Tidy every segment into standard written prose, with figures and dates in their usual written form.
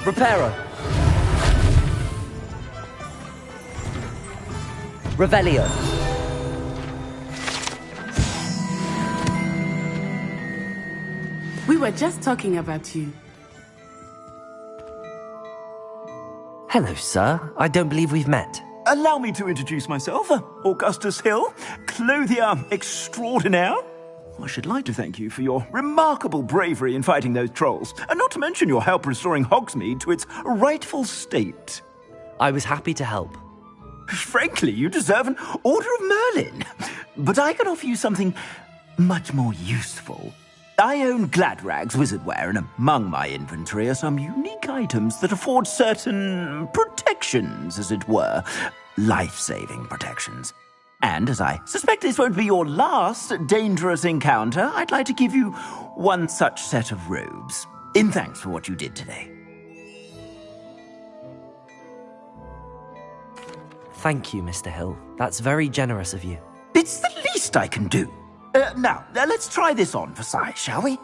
Reparo. Revelio. We were just talking about you. Hello, sir. I don't believe we've met. Allow me to introduce myself, Augustus Hill, clothier extraordinaire. I should like to thank you for your remarkable bravery in fighting those trolls, and not to mention your help restoring Hogsmeade to its rightful state. I was happy to help. Frankly, you deserve an Order of Merlin. But I can offer you something much more useful. I own Gladrag's wizardware, and among my inventory are some unique items that afford certain protections, as it were. Life-saving protections. And as I suspect this won't be your last dangerous encounter, I'd like to give you one such set of robes, in thanks for what you did today. Thank you, Mr. Hill. That's very generous of you. It's the least I can do. Now, let's try this on for size, shall we?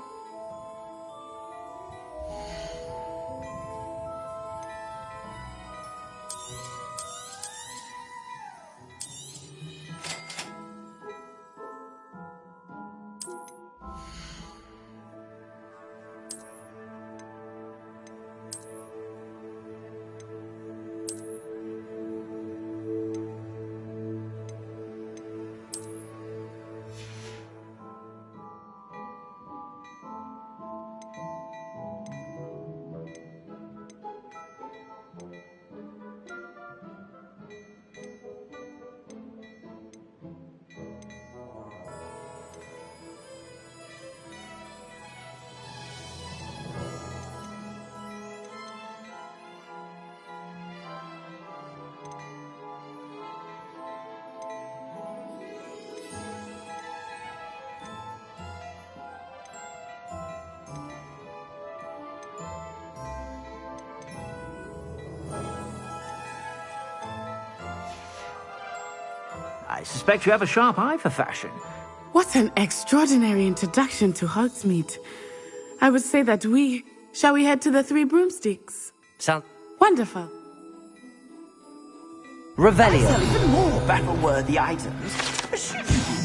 I suspect you have a sharp eye for fashion. What an extraordinary introduction to Hogsmeade. I would say that shall we head to the Three Broomsticks? Sound... Wonderful. Revelio. I sell even more battle-worthy items. Should you be...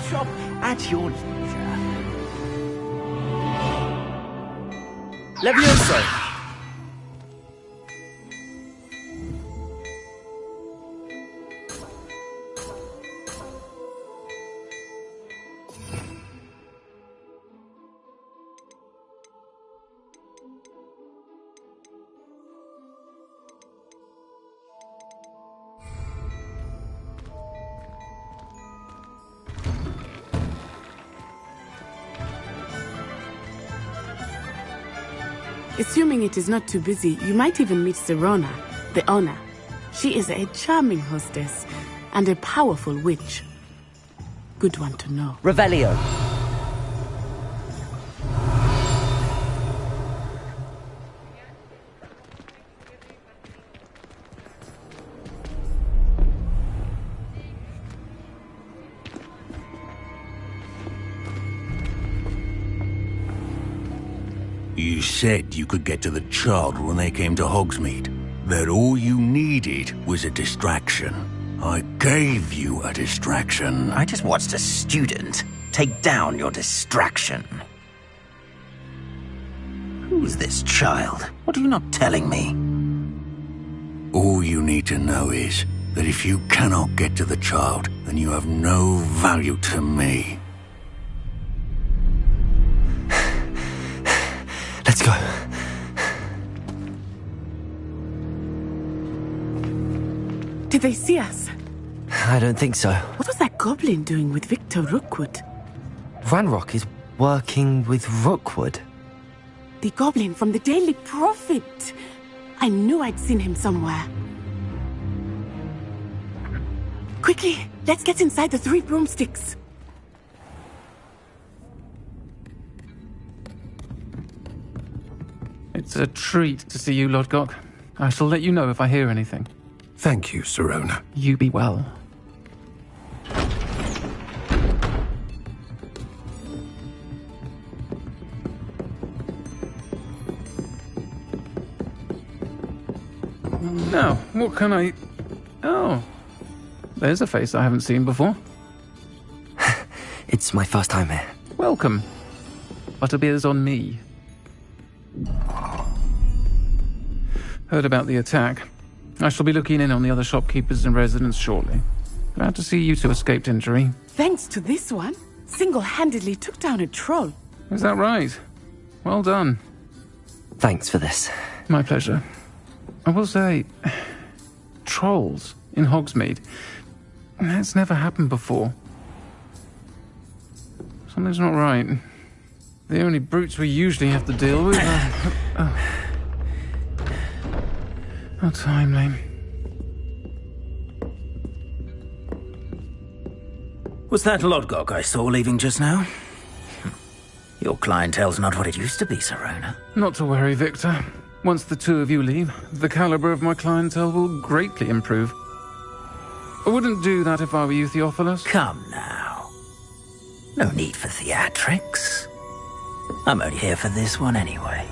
shop at your leisure. Levioso! Assuming it is not too busy, you might even meet Sirona, the owner. She is a charming hostess and a powerful witch. Good one to know. Revelio. You said you could get to the child when they came to Hogsmeade. That all you needed was a distraction. I gave you a distraction. I just watched a student take down your distraction. Who is this child? What are you not telling me? All you need to know is that if you cannot get to the child, then you have no value to me. Let's go. Did they see us? I don't think so. What was that goblin doing with Victor Rookwood? Ranrock is working with Rookwood. The goblin from the Daily Prophet. I knew I'd seen him somewhere. Quickly, let's get inside the 3 broomsticks. It's a treat to see you, Lodgok. I shall let you know if I hear anything. Thank you, Sirona. You be well. Now, what can I... Oh, there's a face I haven't seen before. It's my first time here. Welcome. Butterbeer's on me. Heard about the attack. I shall be looking in on the other shopkeepers and residents shortly. Glad to see you two escaped injury. Thanks to this one, single-handedly took down a troll. Is that right? Well done. Thanks for this. My pleasure. I will say, trolls in Hogsmeade. That's never happened before. Something's not right. The only brutes we usually have to deal with are... How timely. Was that Lodgok I saw leaving just now? Your clientele's not what it used to be, Sirona. Not to worry, Victor. Once the two of you leave, the caliber of my clientele will greatly improve. I wouldn't do that if I were you, Theophilus. Come now. No need for theatrics. I'm only here for this one anyway.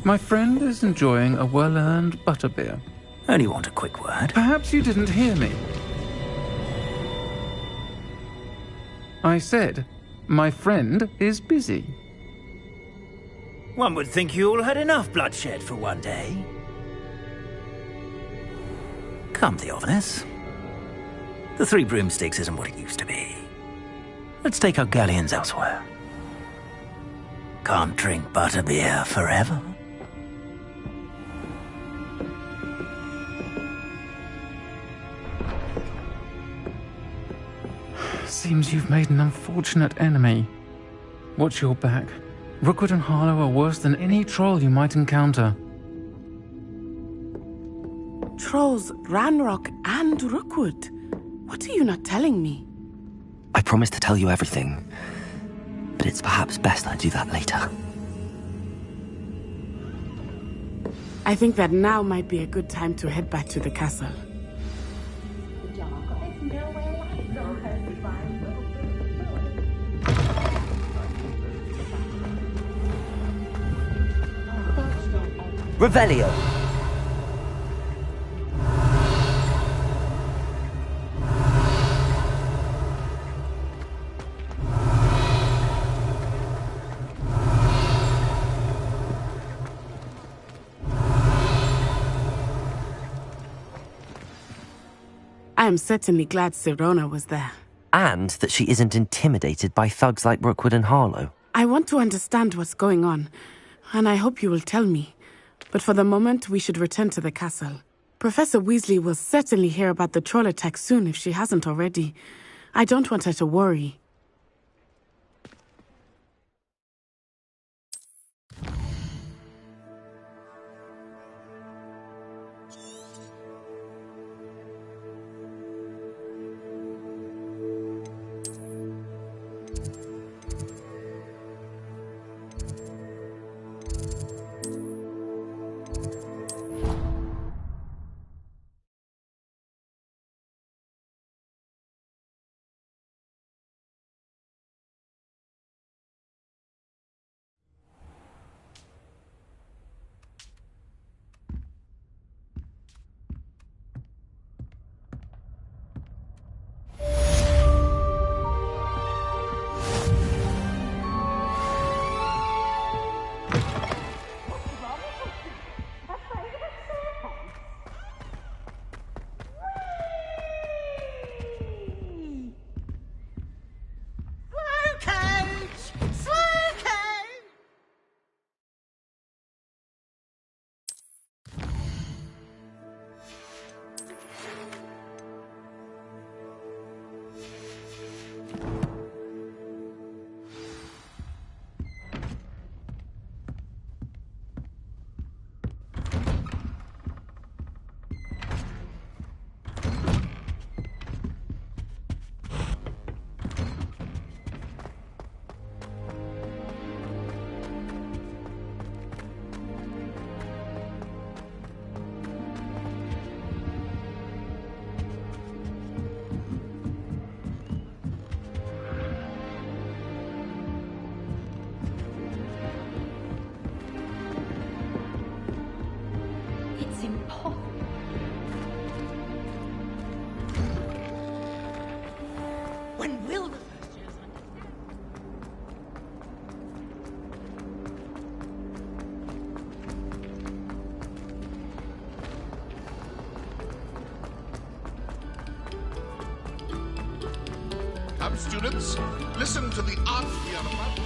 My friend is enjoying a well-earned butterbeer. Only want a quick word. Perhaps you didn't hear me. I said, my friend is busy. One would think you all had enough bloodshed for one day. Come, Theophilus. The 3 broomsticks isn't what it used to be. Let's take our galleons elsewhere. Can't drink butterbeer forever. Seems you've made an unfortunate enemy. Watch your back. Rookwood and Harlow are worse than any troll you might encounter. Trolls, Ranrock, and Rookwood. What are you not telling me? I promised to tell you everything, but it's perhaps best I do that later. I think that now might be a good time to head back to the castle. Revelio! I am certainly glad Sirona was there. And that she isn't intimidated by thugs like Rookwood and Harlow. I want to understand what's going on, and I hope you will tell me. But for the moment, we should return to the castle. Professor Weasley will certainly hear about the troll attack soon if she hasn't already. I don't want her to worry. students. Listen to the art we are about.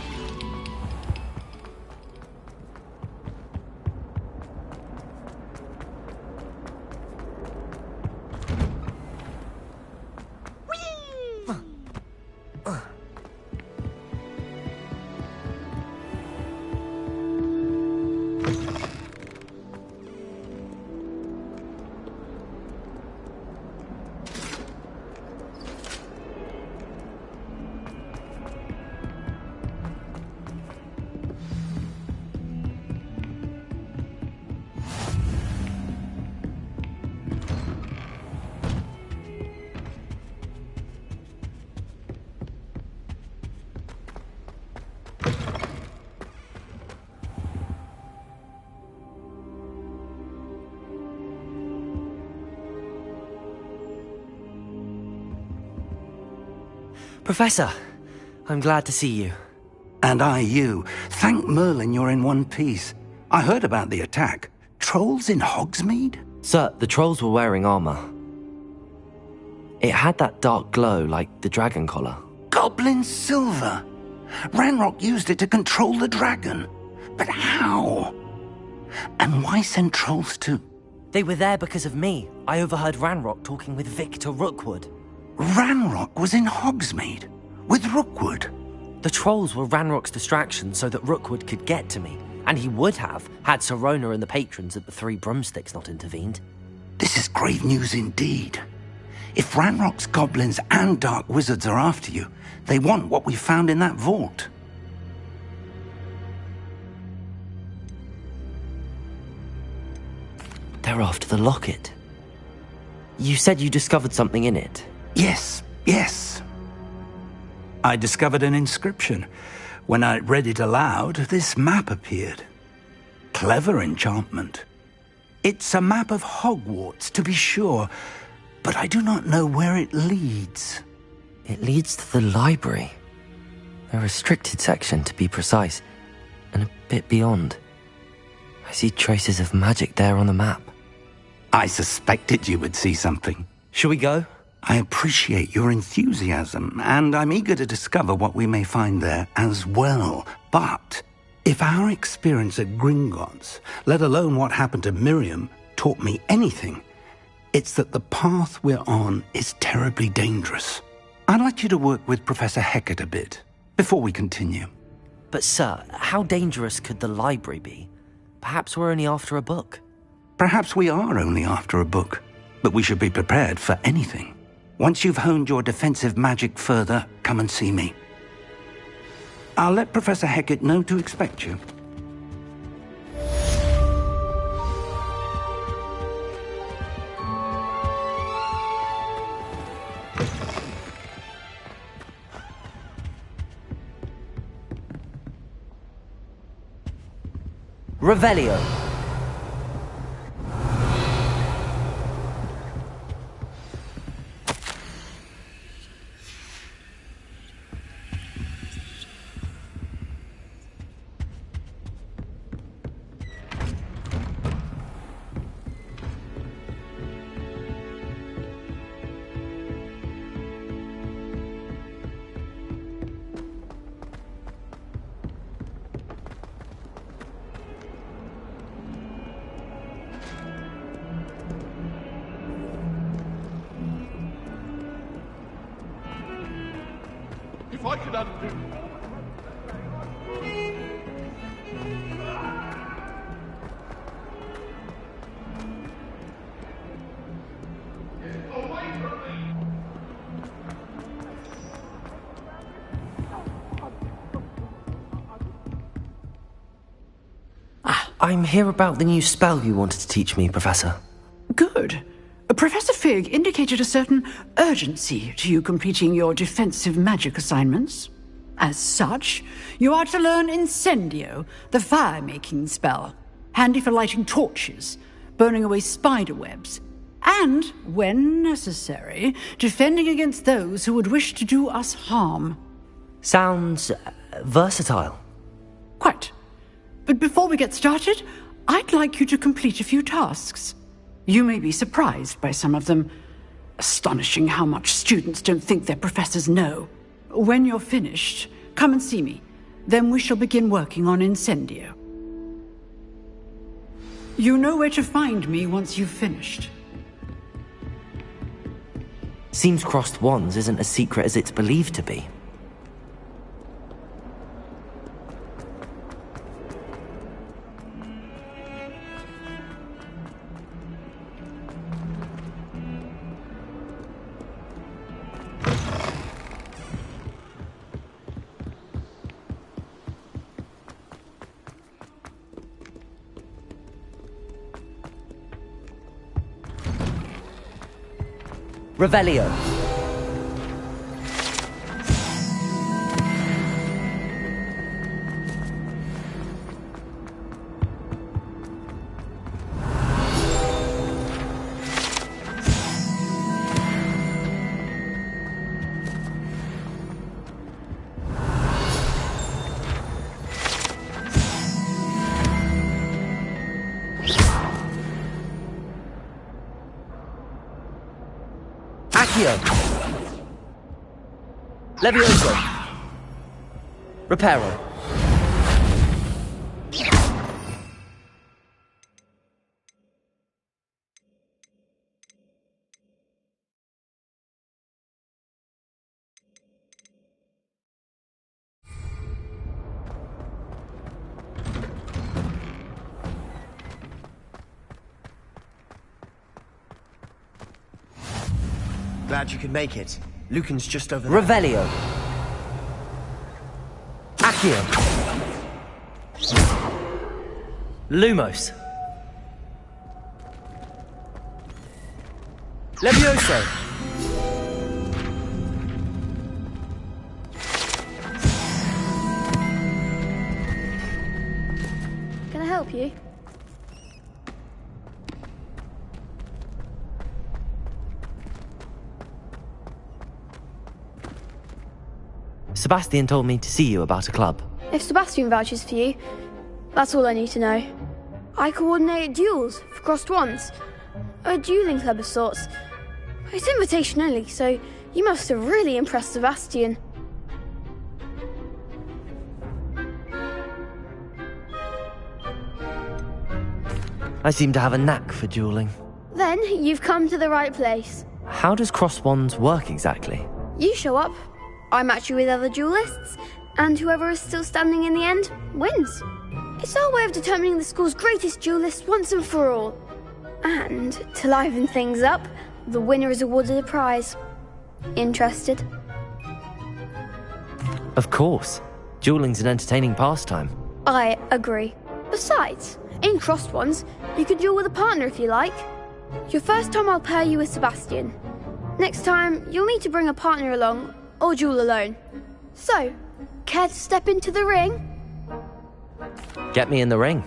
Professor, I'm glad to see you. And I you. Thank Merlin you're in one piece. I heard about the attack. Trolls in Hogsmeade? Sir, the trolls were wearing armor. It had that dark glow like the dragon collar. Goblin silver! Ranrock used it to control the dragon. But how? And why send trolls too? They were there because of me. I overheard Ranrock talking with Victor Rookwood. Ranrock was in Hogsmeade? With Rookwood? The trolls were Ranrock's distraction so that Rookwood could get to me. And he would have, had Sirona and the patrons at the Three Broomsticks not intervened. This is grave news indeed. If Ranrock's goblins and dark wizards are after you, they want what we found in that vault. They're after the locket. You said you discovered something in it. Yes. I discovered an inscription. When I read it aloud, this map appeared. Clever enchantment. It's a map of Hogwarts, to be sure, but I do not know where it leads. It leads to the library. A restricted section, to be precise, and a bit beyond. I see traces of magic there on the map. I suspected you would see something. Shall we go? I appreciate your enthusiasm, and I'm eager to discover what we may find there as well. But if our experience at Gringotts, let alone what happened to Miriam, taught me anything, it's that the path we're on is terribly dangerous. I'd like you to work with Professor Hecat a bit, before we continue. But sir, how dangerous could the library be? Perhaps we're only after a book. Perhaps we are only after a book, but we should be prepared for anything. Once you've honed your defensive magic further, come and see me. I'll let Professor Hecat know to expect you. Revelio. If I could undo... I'm here about the new spell you wanted to teach me, Professor. Good. Professor Fig indicated a certain urgency to you completing your defensive magic assignments. As such, you are to learn Incendio, the fire-making spell, handy for lighting torches, burning away spider webs, and, when necessary, defending against those who would wish to do us harm. Sounds versatile. Quite. But before we get started, I'd like you to complete a few tasks. You may be surprised by some of them. Astonishing how much students don't think their professors know. When you're finished, come and see me. Then we shall begin working on Incendio. You know where to find me once you've finished. Seems Crossed Wands isn't as secret as it's believed to be. Revelio. Accio. Levioso. Reparo. Glad you could make it. Lucan's just over there. Revelio. Accio. Lumos. Levioso. Can I help you? Sebastian told me to see you about a club. If Sebastian vouches for you, that's all I need to know. I coordinate duels for Crossed Wands. A dueling club of sorts. It's invitation only, so you must have really impressed Sebastian. I seem to have a knack for dueling. Then you've come to the right place. How does Crossed Wands work exactly? You show up, I match you with other duelists, and whoever is still standing in the end wins. It's our way of determining the school's greatest duelist once and for all. And to liven things up, the winner is awarded a prize. Interested? Of course. Dueling's an entertaining pastime. I agree. Besides, in Crossed Wands, you could duel with a partner if you like. Your first time I'll pair you with Sebastian. Next time, you'll need to bring a partner along, or duel alone. So, care to step into the ring? Get me in the ring.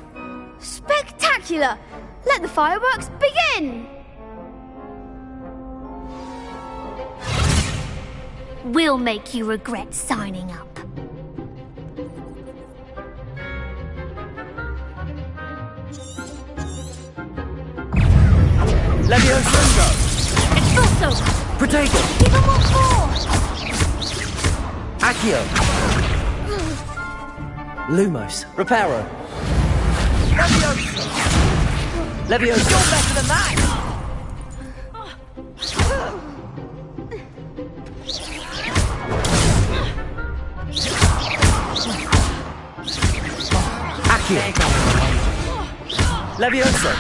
Spectacular! Let the fireworks begin! We'll make you regret signing up. Levioso! Expulso! Protego! Give them more force! Accio! Lumos! Reparo! Levioso! Levioso! You're better than that! Accio! Levioso!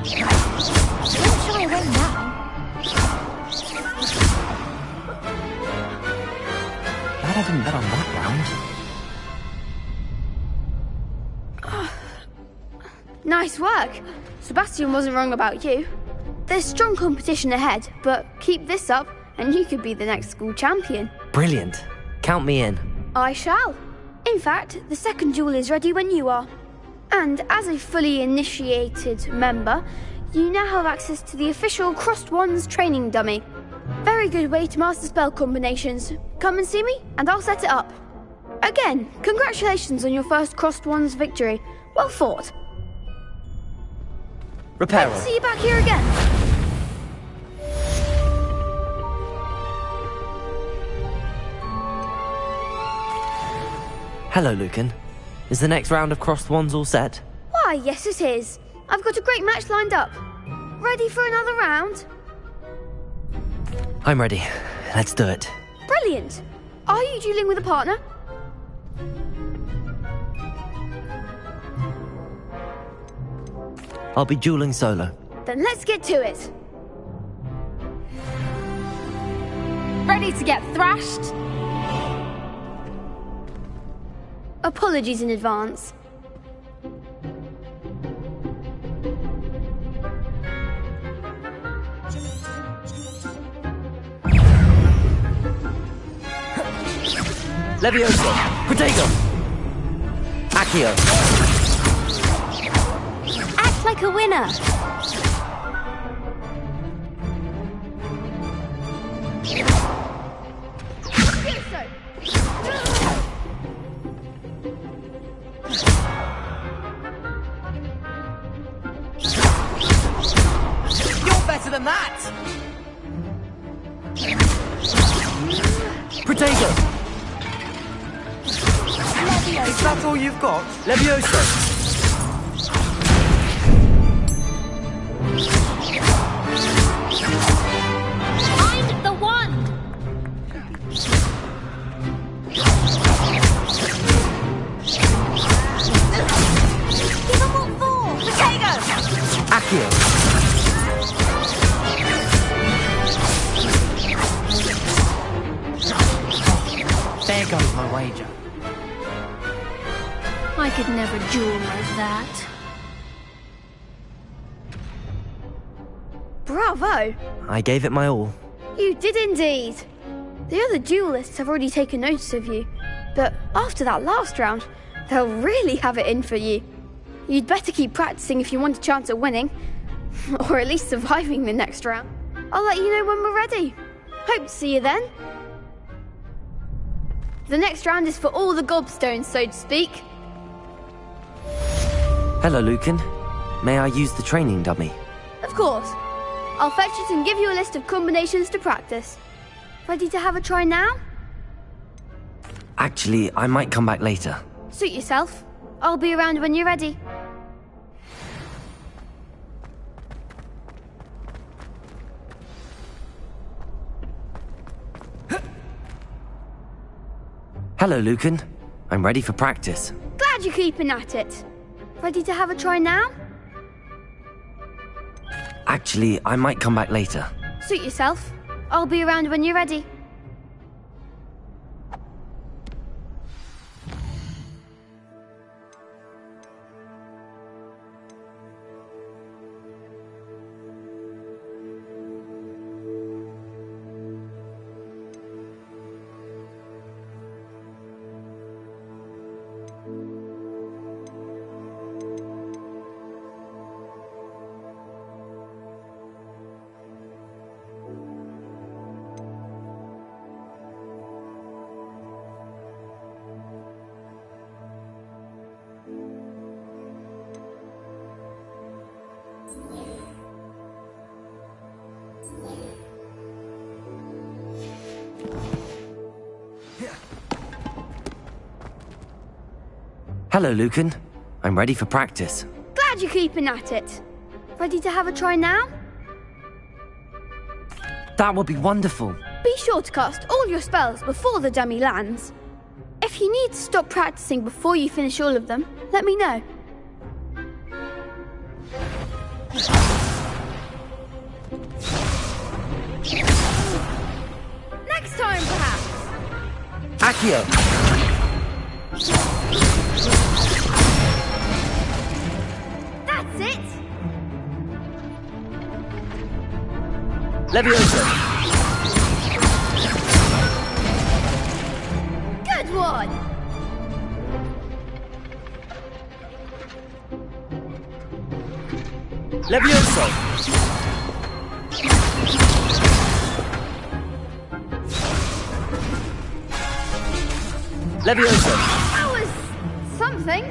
Don't shy away now. Glad I didn't bet on that round. Nice work. Sebastian wasn't wrong about you. There's strong competition ahead, but keep this up and you could be the next school champion. Brilliant. Count me in. I shall. In fact, the second duel is ready when you are. And as a fully initiated member, you now have access to the official Crossed Wands training dummy. Very good way to master spell combinations. Come and see me, and I'll set it up. Again, congratulations on your first Crossed Wands victory. Well fought. Reparo. Hope to see you back here again. Hello, Lucan. Is the next round of Crossed Wands all set? Why, yes it is. I've got a great match lined up. Ready for another round? I'm ready. Let's do it. Brilliant. Are you dueling with a partner? I'll be dueling solo. Then let's get to it. Ready to get thrashed? Apologies in advance. Levioso! Protego! Accio! Act like a winner. You're better than that! Protego! Is that all you've got? Levioso! Find the wand. Give them what for. Protego! Accio! There goes my wager. I could never duel like that. Bravo! I gave it my all. You did indeed. The other duelists have already taken notice of you, but after that last round, they'll really have it in for you. You'd better keep practicing if you want a chance at winning, or at least surviving the next round. I'll let you know when we're ready. Hope to see you then. The next round is for all the gobstones, so to speak. Hello, Lucan. May I use the training dummy? Of course. I'll fetch it and give you a list of combinations to practice. Ready to have a try now? Actually, I might come back later. Suit yourself. I'll be around when you're ready. Hello, Lucan. I'm ready for practice. Glad you're keeping at it. Ready to have a try now? Actually, I might come back later. Suit yourself. I'll be around when you're ready. Hello, Lucan. I'm ready for practice. Glad you're keeping at it. Ready to have a try now? That would be wonderful. Be sure to cast all your spells before the dummy lands. If you need to stop practicing before you finish all of them, let me know. Next time, perhaps. Accio! That's it! Levioso! Good one! Levioso! Levioso! That was something.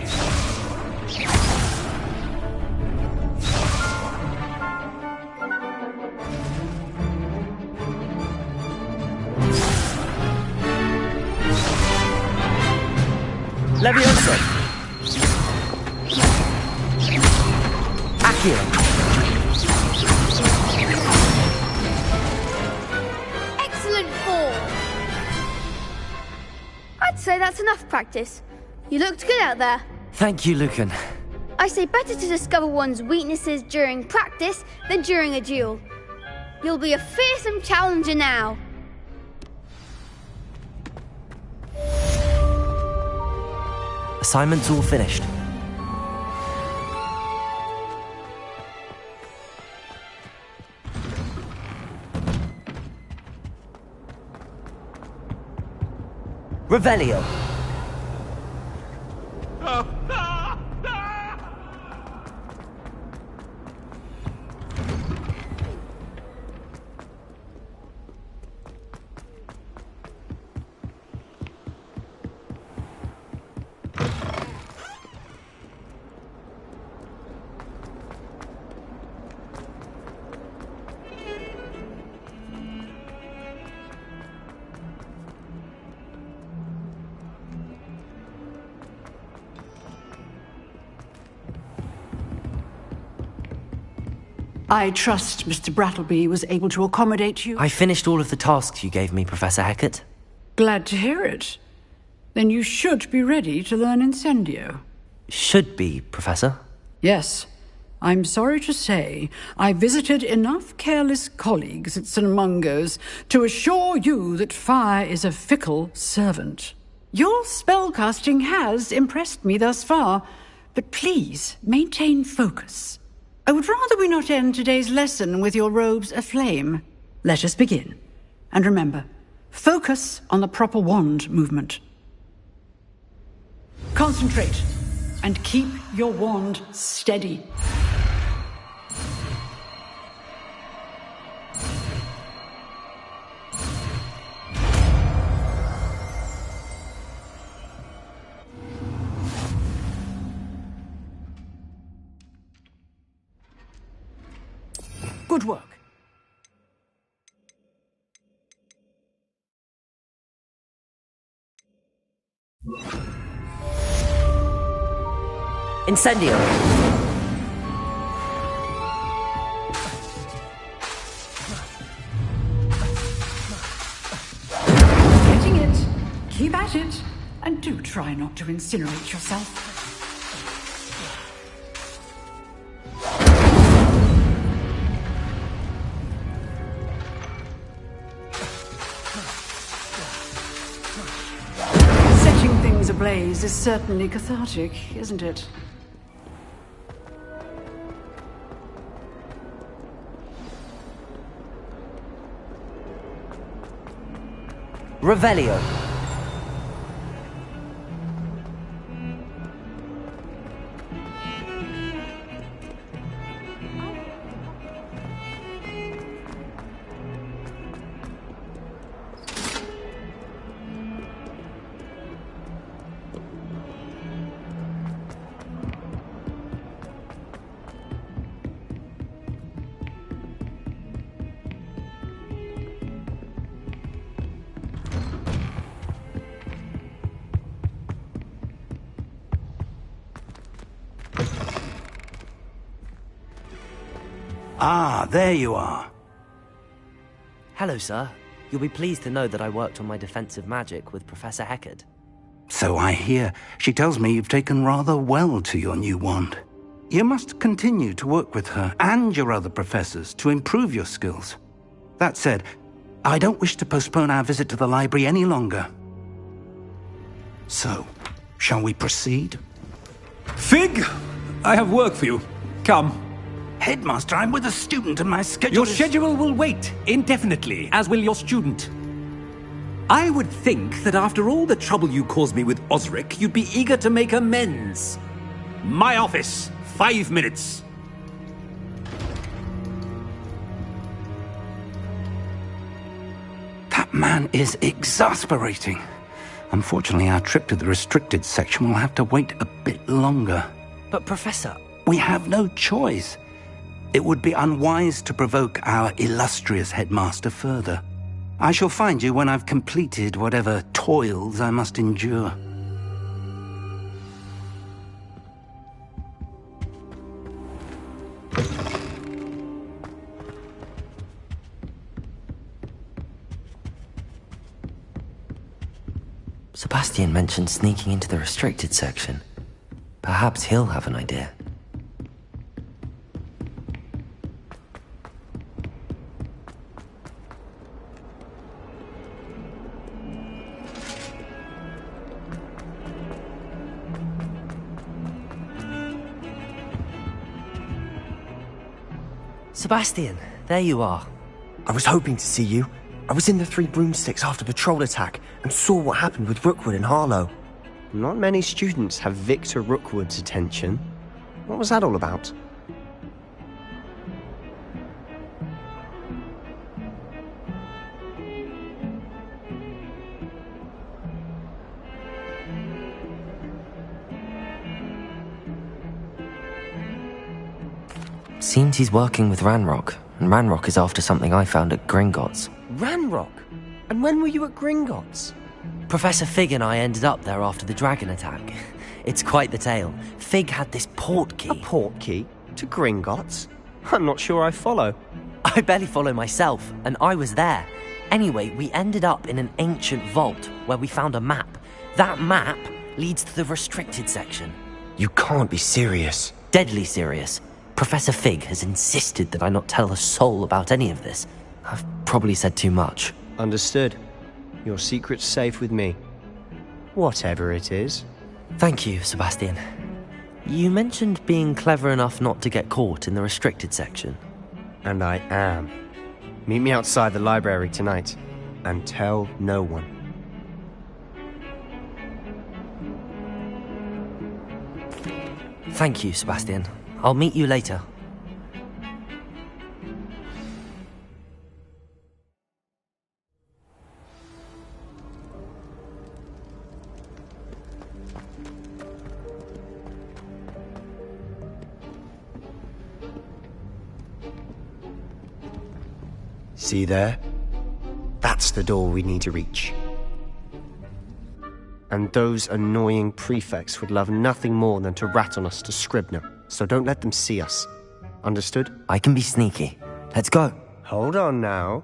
Levioso! Accio! Excellent form! I'd say that's enough practice. You looked good out there. Thank you, Lucan. I say better to discover one's weaknesses during practice than during a duel. You'll be a fearsome challenger now. Assignment's all finished. Revelio. I trust Mr. Brattleby was able to accommodate you. I finished all of the tasks you gave me, Professor Hecat. Glad to hear it. Then you should be ready to learn Incendio. Should be, Professor. Yes. I'm sorry to say, I visited enough careless colleagues at St. Mungo's to assure you that fire is a fickle servant. Your spellcasting has impressed me thus far, but please maintain focus. I would rather we not end today's lesson with your robes aflame. Let us begin. And remember, focus on the proper wand movement. Concentrate, and keep your wand steady. Good work. Incendio! Getting it. Keep at it. And do try not to incinerate yourself. Ablaze is certainly cathartic, isn't it? Revelio. Ah, there you are. Hello, sir. You'll be pleased to know that I worked on my defensive magic with Professor Hecat. So I hear. She tells me you've taken rather well to your new wand. You must continue to work with her and your other professors to improve your skills. That said, I don't wish to postpone our visit to the library any longer. So, shall we proceed? Fig! I have work for you. Come. Headmaster, I'm with a student and my schedule Your schedule will wait indefinitely, as will your student. I would think that after all the trouble you caused me with Osric, you'd be eager to make amends. My office, 5 minutes. That man is exasperating. Unfortunately, our trip to the restricted section will have to wait a bit longer. But, Professor... We have no choice. It would be unwise to provoke our illustrious headmaster further. I shall find you when I've completed whatever toils I must endure. Sebastian mentioned sneaking into the restricted section. Perhaps he'll have an idea. Sebastian, there you are. I was hoping to see you. I was in the Three Broomsticks after patrol attack and saw what happened with Rookwood and Harlow. Not many students have Victor Rookwood's attention. What was that all about? Seems he's working with Ranrock, and Ranrock is after something I found at Gringotts. Ranrock? And when were you at Gringotts? Professor Fig and I ended up there after the dragon attack. It's quite the tale. Fig had this port key. A port key? To Gringotts? I'm not sure I follow. I barely follow myself, and I was there. Anyway, we ended up in an ancient vault where we found a map. That map leads to the restricted section. You can't be serious. Deadly serious. Professor Fig has insisted that I not tell a soul about any of this. I've probably said too much. Understood. Your secret's safe with me. Whatever it is. Thank you, Sebastian. You mentioned being clever enough not to get caught in the restricted section. And I am. Meet me outside the library tonight, and tell no one. Thank you, Sebastian. I'll meet you later. See there? That's the door we need to reach. And those annoying prefects would love nothing more than to rat on us to Scribner, so don't let them see us. Understood? I can be sneaky. Let's go. Hold on now.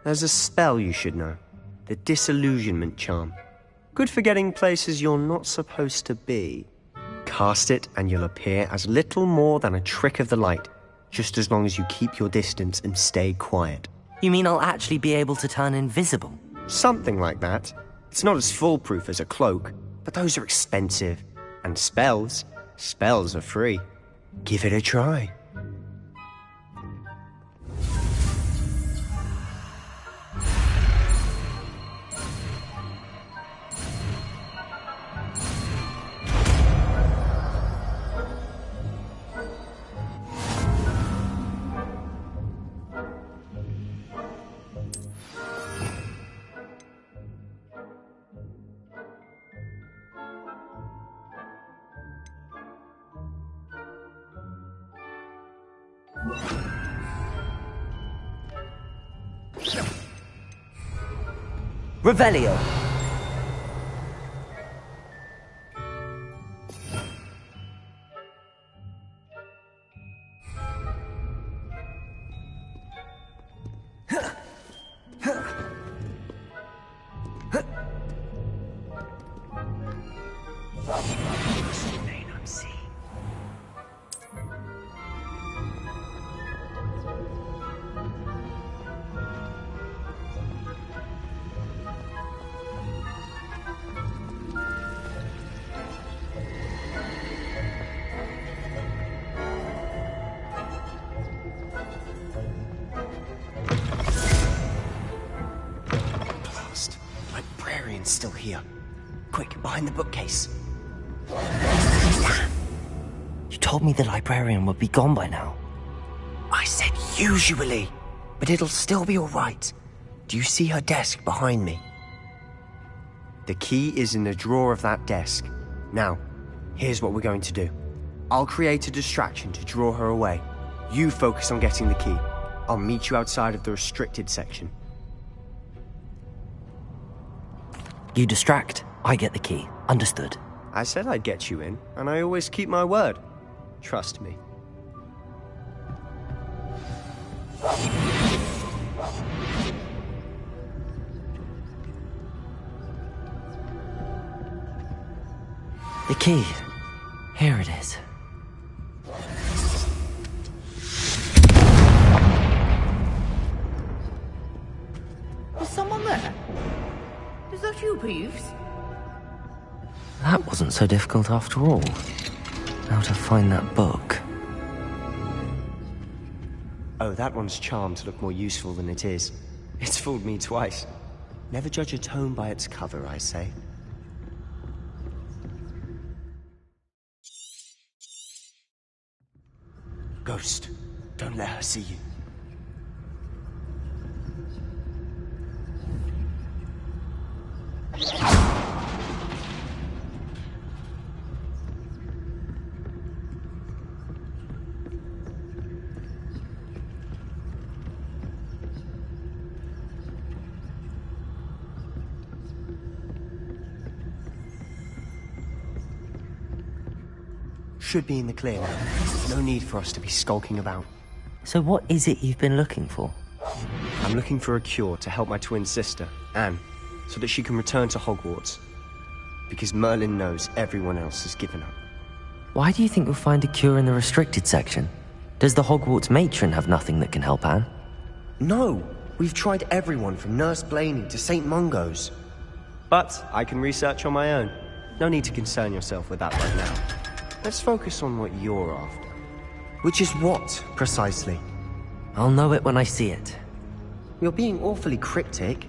There's a spell you should know. The Disillusionment Charm. Good for getting places you're not supposed to be. Cast it and you'll appear as little more than a trick of the light, just as long as you keep your distance and stay quiet. You mean I'll actually be able to turn invisible? Something like that. It's not as foolproof as a cloak, but those are expensive. And spells are free. Give it a try. Revelio. Still here. Quick, behind the bookcase. You told me the librarian would be gone by now. I said usually, but it'll still be all right. Do you see her desk behind me? The key is in the drawer of that desk. Now, here's what we're going to do. I'll create a distraction to draw her away. You focus on getting the key. I'll meet you outside of the restricted section. You distract, I get the key. Understood. I said I'd get you in, and I always keep my word. Trust me. The key. Here it is. Is someone there? Is that you, Peeves? That wasn't so difficult after all. Now to find that book. Oh, that one's charmed to look more useful than it is. It's fooled me twice. Never judge a tome by its cover, I say. Ghost, don't let her see you. Should be in the clear now. No need for us to be skulking about. So what is it you've been looking for? I'm looking for a cure to help my twin sister, Anne, so that she can return to Hogwarts. Because Merlin knows everyone else has given up. Why do you think you'll find a cure in the restricted section? Does the Hogwarts matron have nothing that can help Anne? No! We've tried everyone from Nurse Blaney to St. Mungo's. But I can research on my own. No need to concern yourself with that right now. Let's focus on what you're after. Which is what, precisely? I'll know it when I see it. You're being awfully cryptic.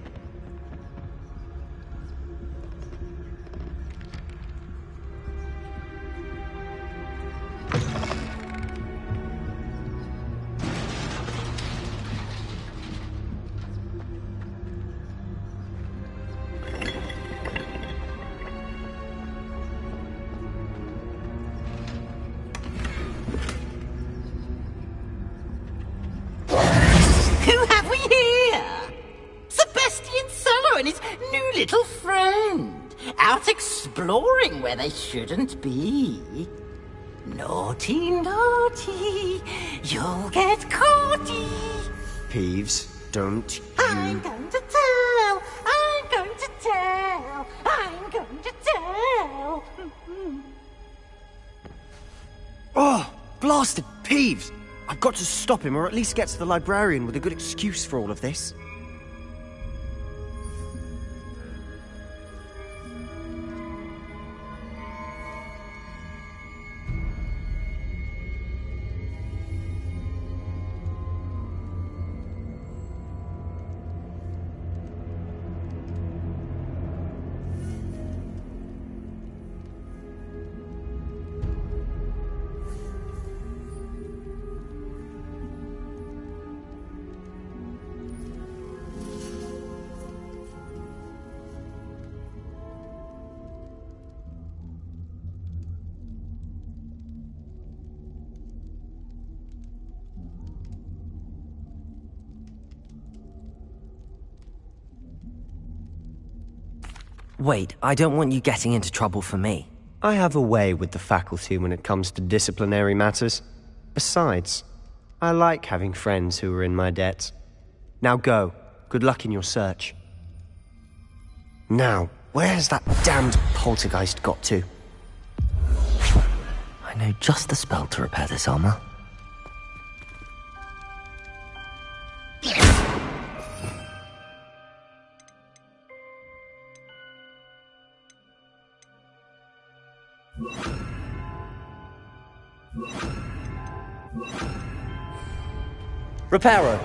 Who have we here? Sebastian Sallow and his new little friend. Out exploring where they shouldn't be. Naughty, naughty. You'll get caughty. Peeves, don't you... I'm going to tell. I'm going to tell. I'm going to tell. Oh, blasted Peeves! I've got to stop him, or at least get to the librarian with a good excuse for all of this. Wait, I don't want you getting into trouble for me. I have a way with the faculty when it comes to disciplinary matters. Besides, I like having friends who are in my debt. Now go. Good luck in your search. Now, where's that damned poltergeist got to? I know just the spell to repair this armor. Reparo.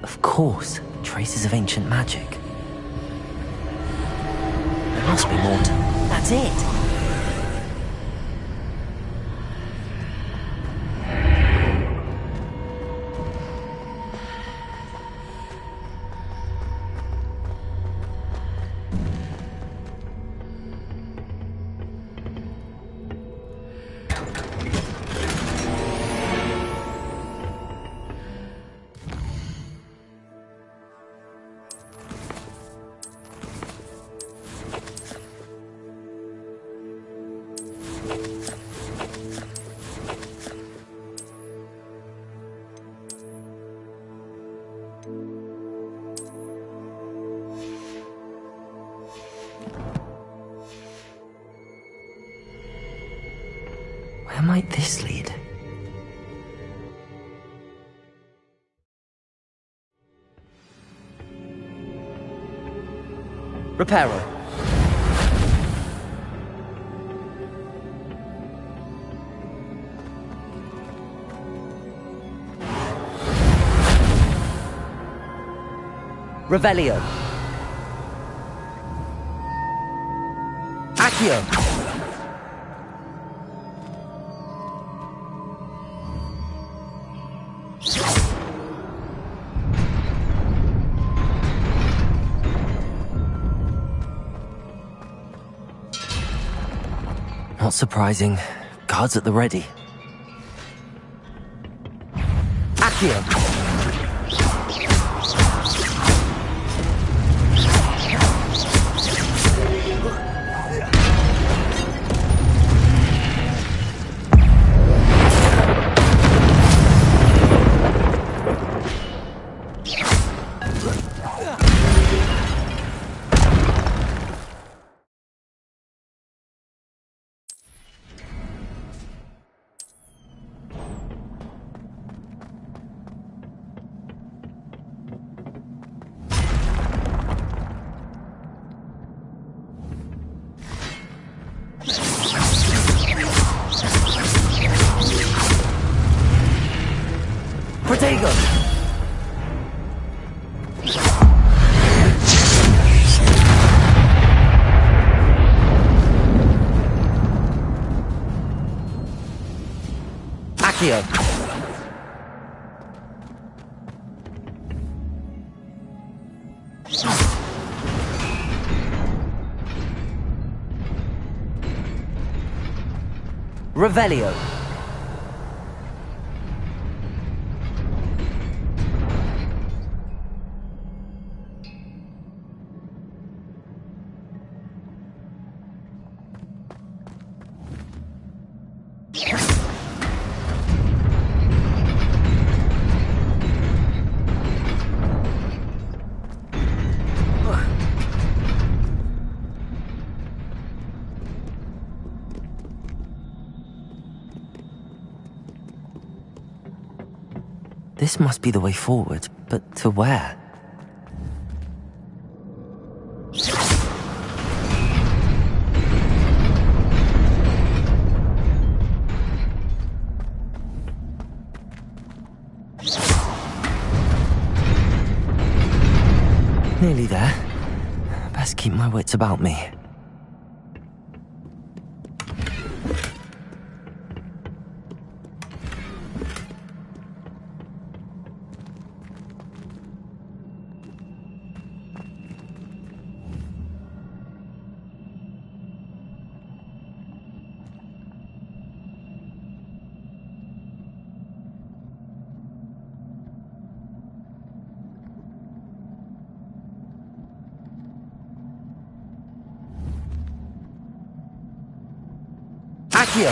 Of course, traces of ancient magic. There must be more to... That's it! might this lead? Reparo. Revelio. Accio. Not surprising. Guards at the ready. Accio. Protego! Accio. Revelio. This must be the way forward, but to where? Nearly there. Best keep my wits about me. Accio.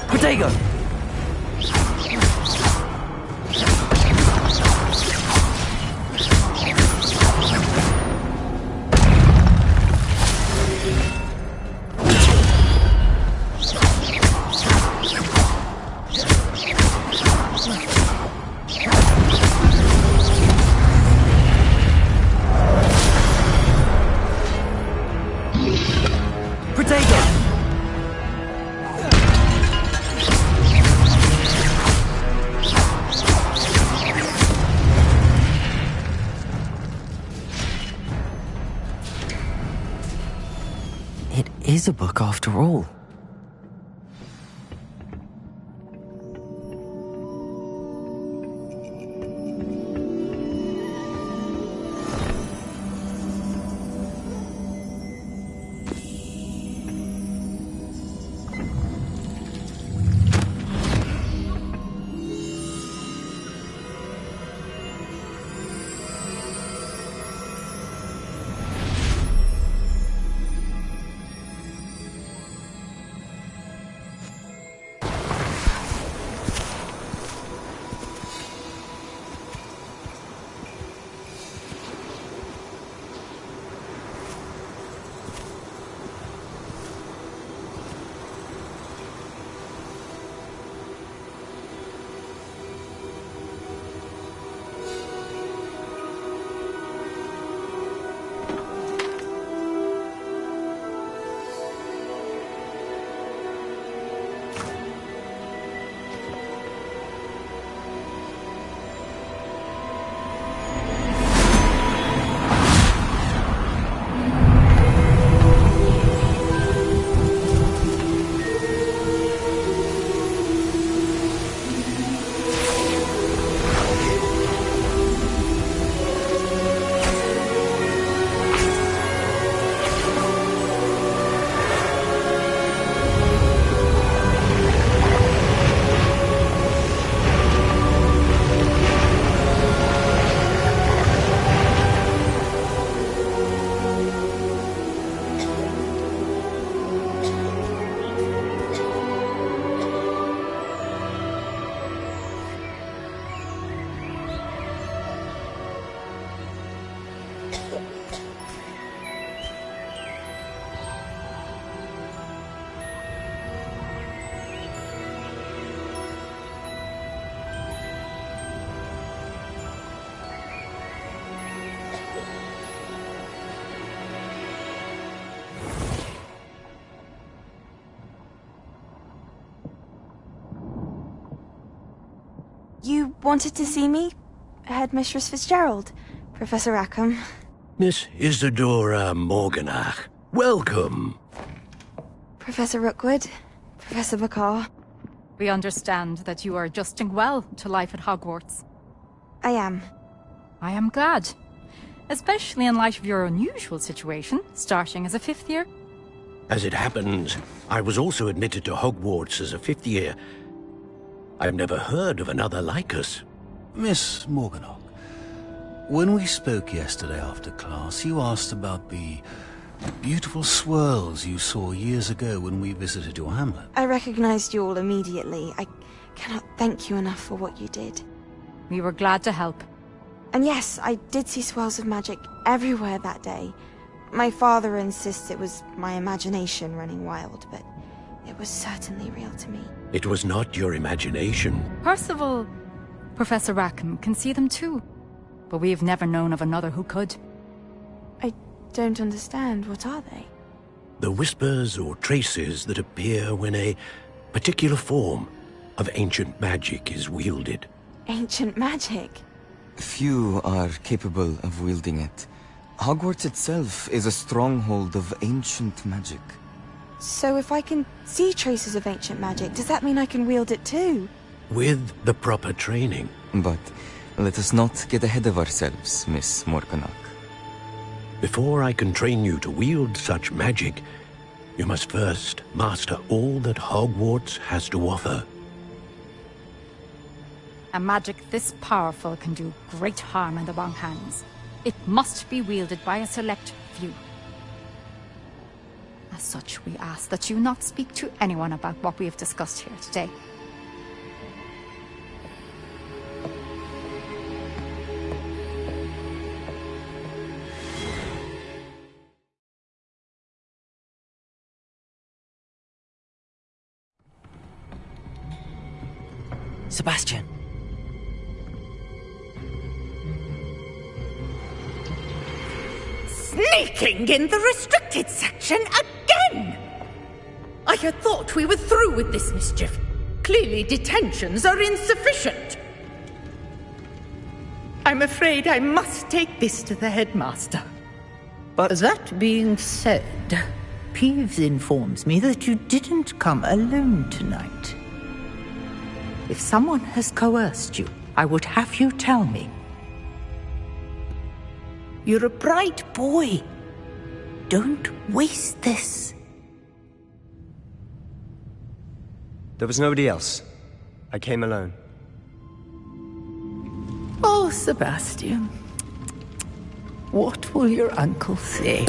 Protego! It is a book after all. wanted to see me? Headmistress Fitzgerald, Professor Rackham. Miss Isadora Morganach, welcome. Professor Rookwood, Professor Bakar. We understand that you are adjusting well to life at Hogwarts. I am. I am glad. Especially in light of your unusual situation, starting as a 5th year. As it happens, I was also admitted to Hogwarts as a 5th year. I've never heard of another like us. Miss Morganach, when we spoke yesterday after class, you asked about the beautiful swirls you saw years ago when we visited your hamlet. I recognized you all immediately. I cannot thank you enough for what you did. We were glad to help. And yes, I did see swirls of magic everywhere that day. My father insists it was my imagination running wild, but it was certainly real to me. It was not your imagination. Percival, Professor Rackham can see them too. But we have never known of another who could. I don't understand. What are they? The whispers or traces that appear when a particular form of ancient magic is wielded. Ancient magic? Few are capable of wielding it. Hogwarts itself is a stronghold of ancient magic. So if I can see traces of ancient magic, does that mean I can wield it too? With the proper training. But let us not get ahead of ourselves, Miss Morganach. Before I can train you to wield such magic, you must first master all that Hogwarts has to offer. A magic this powerful can do great harm in the wrong hands. It must be wielded by a select few. As such, we ask that you not speak to anyone about what we have discussed here today. Sebastian. Sneaking in the restricted section again! I had thought we were through with this mischief. Clearly detentions are insufficient. I'm afraid I must take this to the headmaster. But that being said, Peeves informs me that you didn't come alone tonight. If someone has coerced you, I would have you tell me. You're a bright boy. Don't waste this. There was nobody else. I came alone. Oh, Sebastian. What will your uncle say?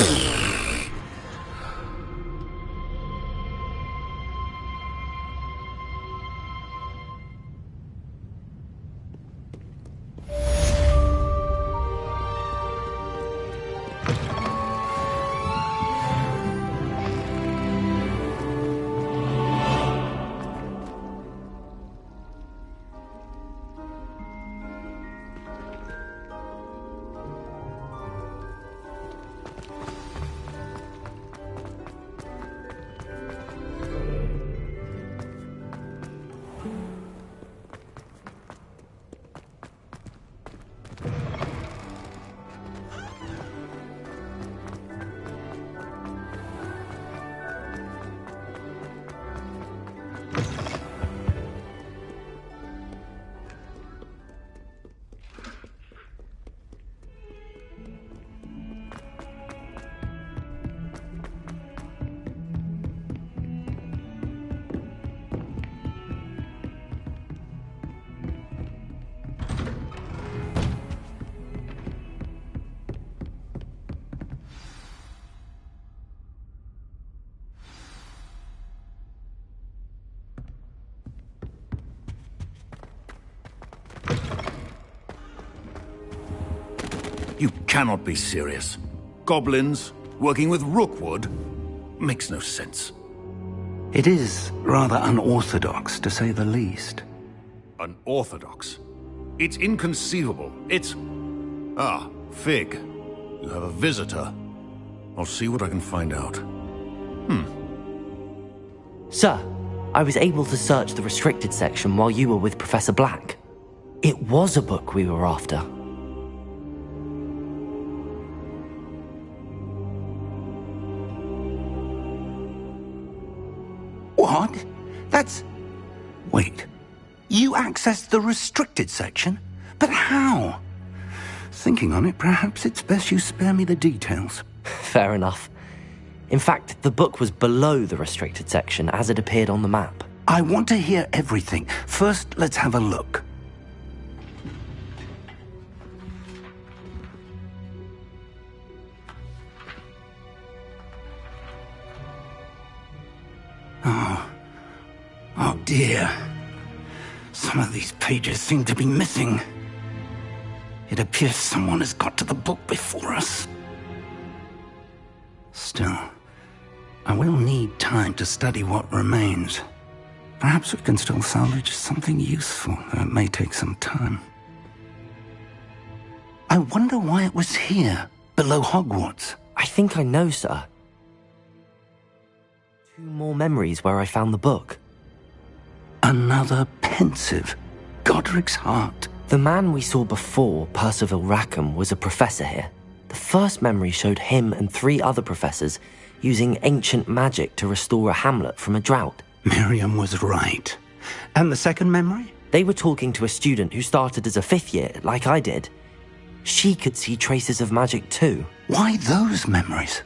You cannot be serious. Goblins working with Rookwood makes no sense. It is rather unorthodox, to say the least. Unorthodox? It's inconceivable. It's... Ah, Fig. You have a visitor. I'll see what I can find out. Sir, I was able to search the restricted section while you were with Professor Black. It was a book we were after. What? That's... Wait. You accessed the restricted section? But how? Thinking on it, perhaps it's best you spare me the details. Fair enough. In fact, the book was below the restricted section as it appeared on the map. I want to hear everything. First, let's have a look. Oh dear. Some of these pages seem to be missing. It appears someone has got to the book before us. Still, I will need time to study what remains. Perhaps we can still salvage something useful, though it may take some time. I wonder why it was here, below Hogwarts. I think I know, sir. 2 more memories where I found the book. Another pensive. Godric's heart. The man we saw before, Percival Rackham, was a professor here. The first memory showed him and 3 other professors using ancient magic to restore a hamlet from a drought. Miriam was right. And the second memory? They were talking to a student who started as a 5th year, like I did. She could see traces of magic too. Why those memories?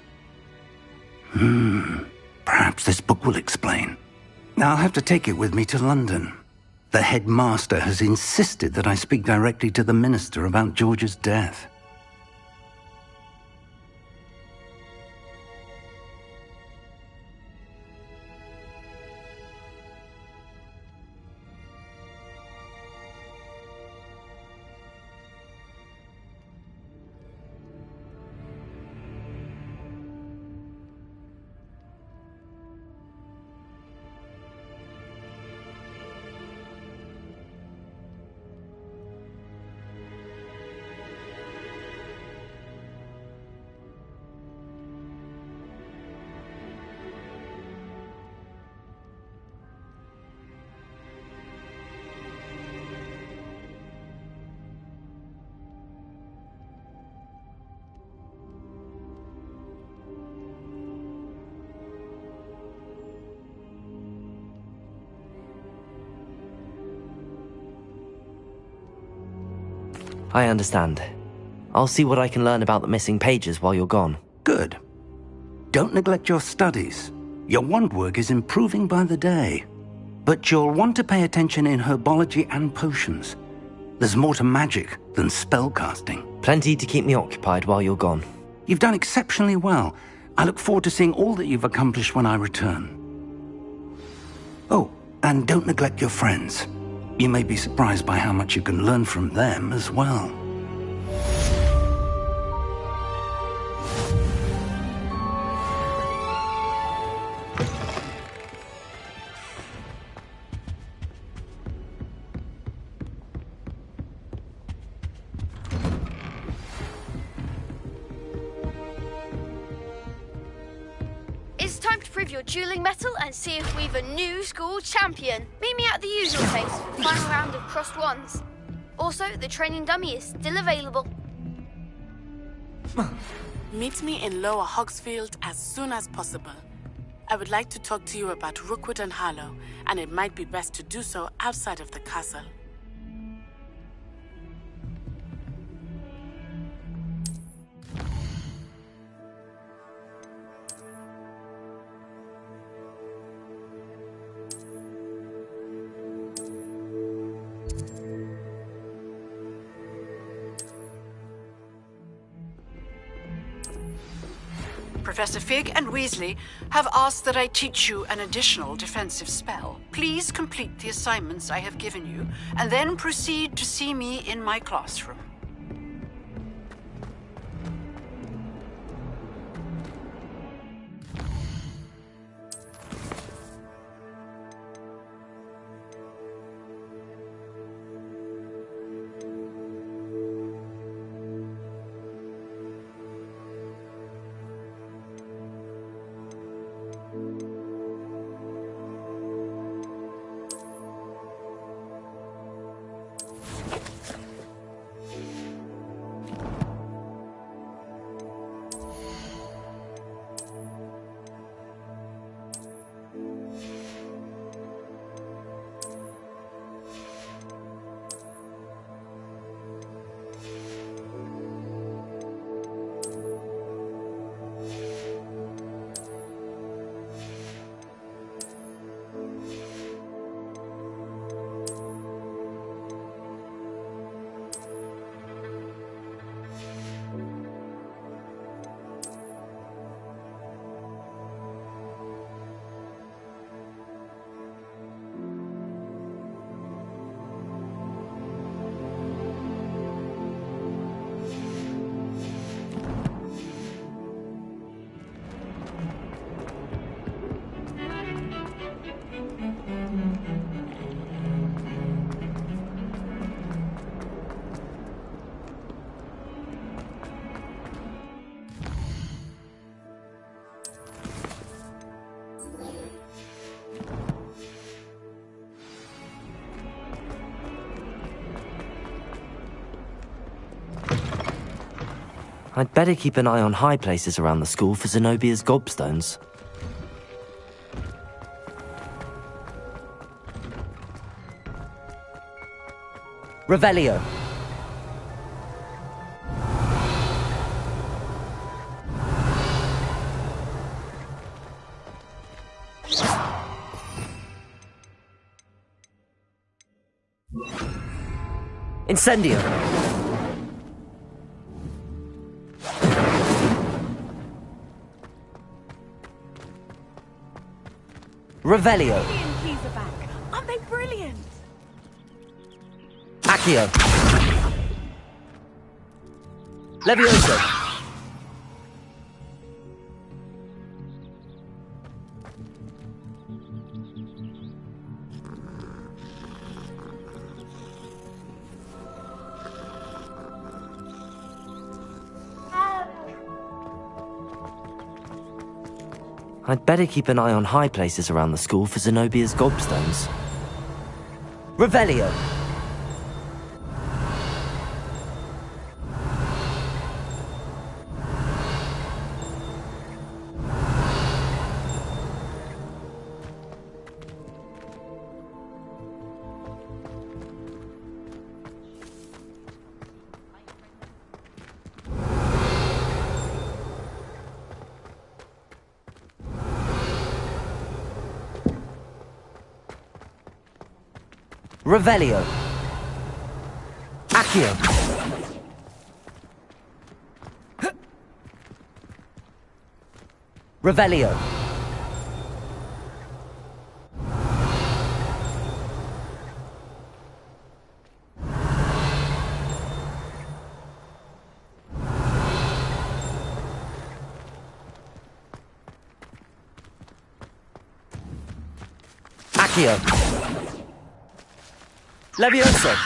Perhaps this book will explain. I'll have to take it with me to London. The headmaster has insisted that I speak directly to the minister about George's death. I understand. I'll see what I can learn about the missing pages while you're gone. Good. Don't neglect your studies. Your wand work is improving by the day. But you'll want to pay attention in herbology and potions. There's more to magic than spellcasting. Plenty to keep me occupied while you're gone. You've done exceptionally well. I look forward to seeing all that you've accomplished when I return. Oh, and don't neglect your friends. You may be surprised by how much you can learn from them as well. It's time to prove your dueling mettle and see if we've a new school champion. Meet me at the usual place for the final round of crossed wands. Also, the training dummy is still available. Meet me in Lower Hogsfield as soon as possible. I would like to talk to you about Rookwood and Harlow, and it might be best to do so outside of the castle. Professor Fig and Weasley have asked that I teach you an additional defensive spell. Please complete the assignments I have given you, and then proceed to see me in my classroom. I'd better keep an eye on high places around the school for Zenobia's gobstones. Revelio. Incendio. Revelio. Keys are back. Aren't they brilliant? Accio. Levioso. I'd better keep an eye on high places around the school for Zenobia's gobstones. Revelio. Revelio. Accio. Revelio. Accio. Levioso.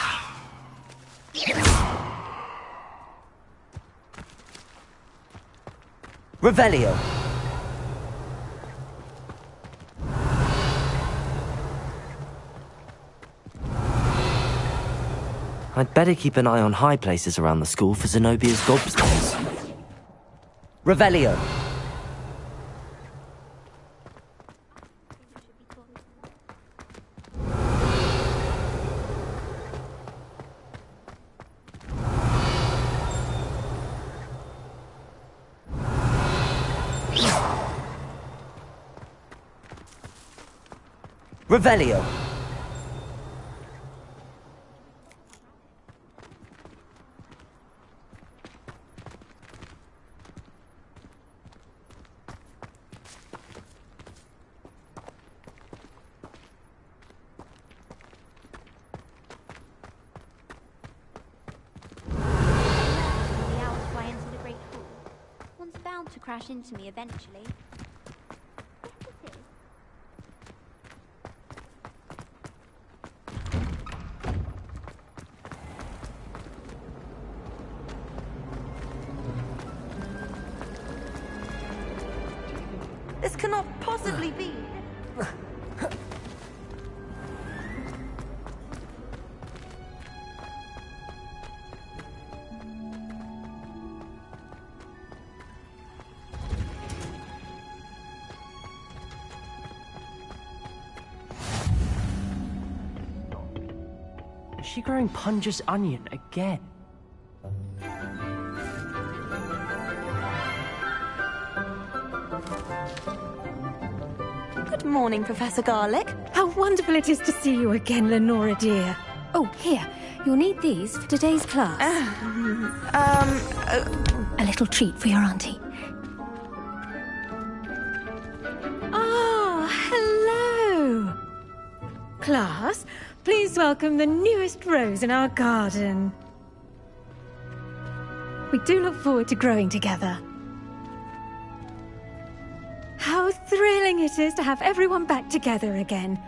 Revelio. I'd better keep an eye on high places around the school for Zenobia's gobstones. Revelio. Revelio. The hours fly into the Great Hall. One's bound to crash into me eventually. This cannot possibly be. Is she growing Punja's onion again? Good morning, Professor Garlick. How wonderful it is to see you again, Lenora dear. Oh, here. You'll need these for today's class. A little treat for your auntie. Ah, hello. Class, please welcome the newest rose in our garden. We do look forward to growing together. How thrilling it is to have everyone back together again.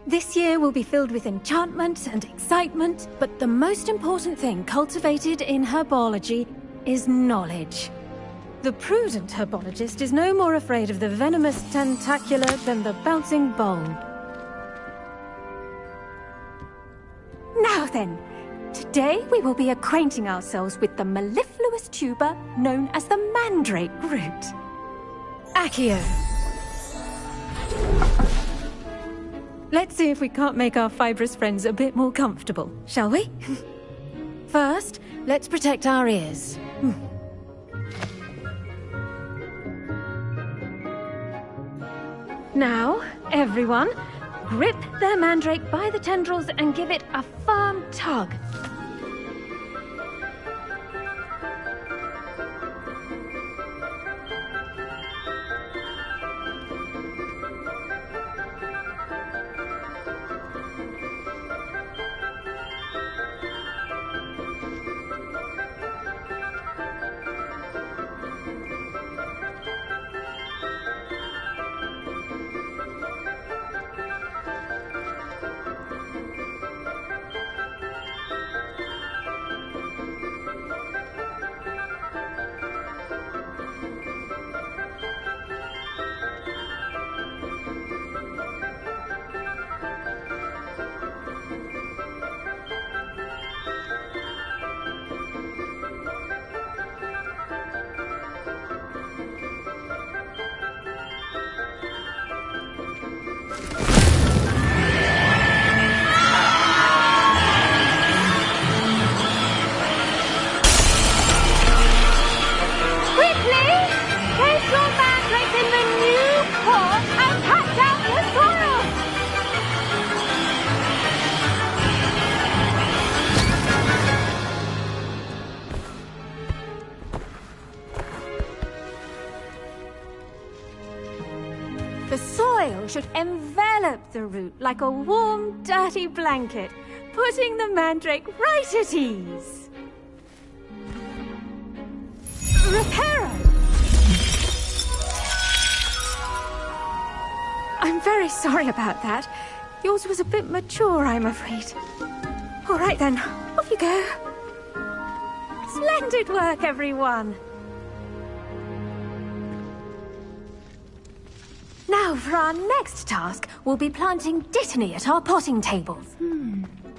This year will be filled with enchantment and excitement, but the most important thing cultivated in herbology is knowledge. The prudent herbologist is no more afraid of the venomous tentacula than the bouncing bone. Now then, to Today we will be acquainting ourselves with the mellifluous tuber known as the mandrake root. Accio. Let's see if we can't make our fibrous friends a bit more comfortable, shall we? First, let's protect our ears. Now, everyone, grip their mandrake by the tendrils and give it a firm tug. The soil should envelop the root like a warm, dirty blanket, putting the mandrake right at ease. Reparo! I'm very sorry about that. Yours was a bit mature, I'm afraid. All right then, off you go. Splendid work, everyone. Now, for our next task, we'll be planting dittany at our potting tables.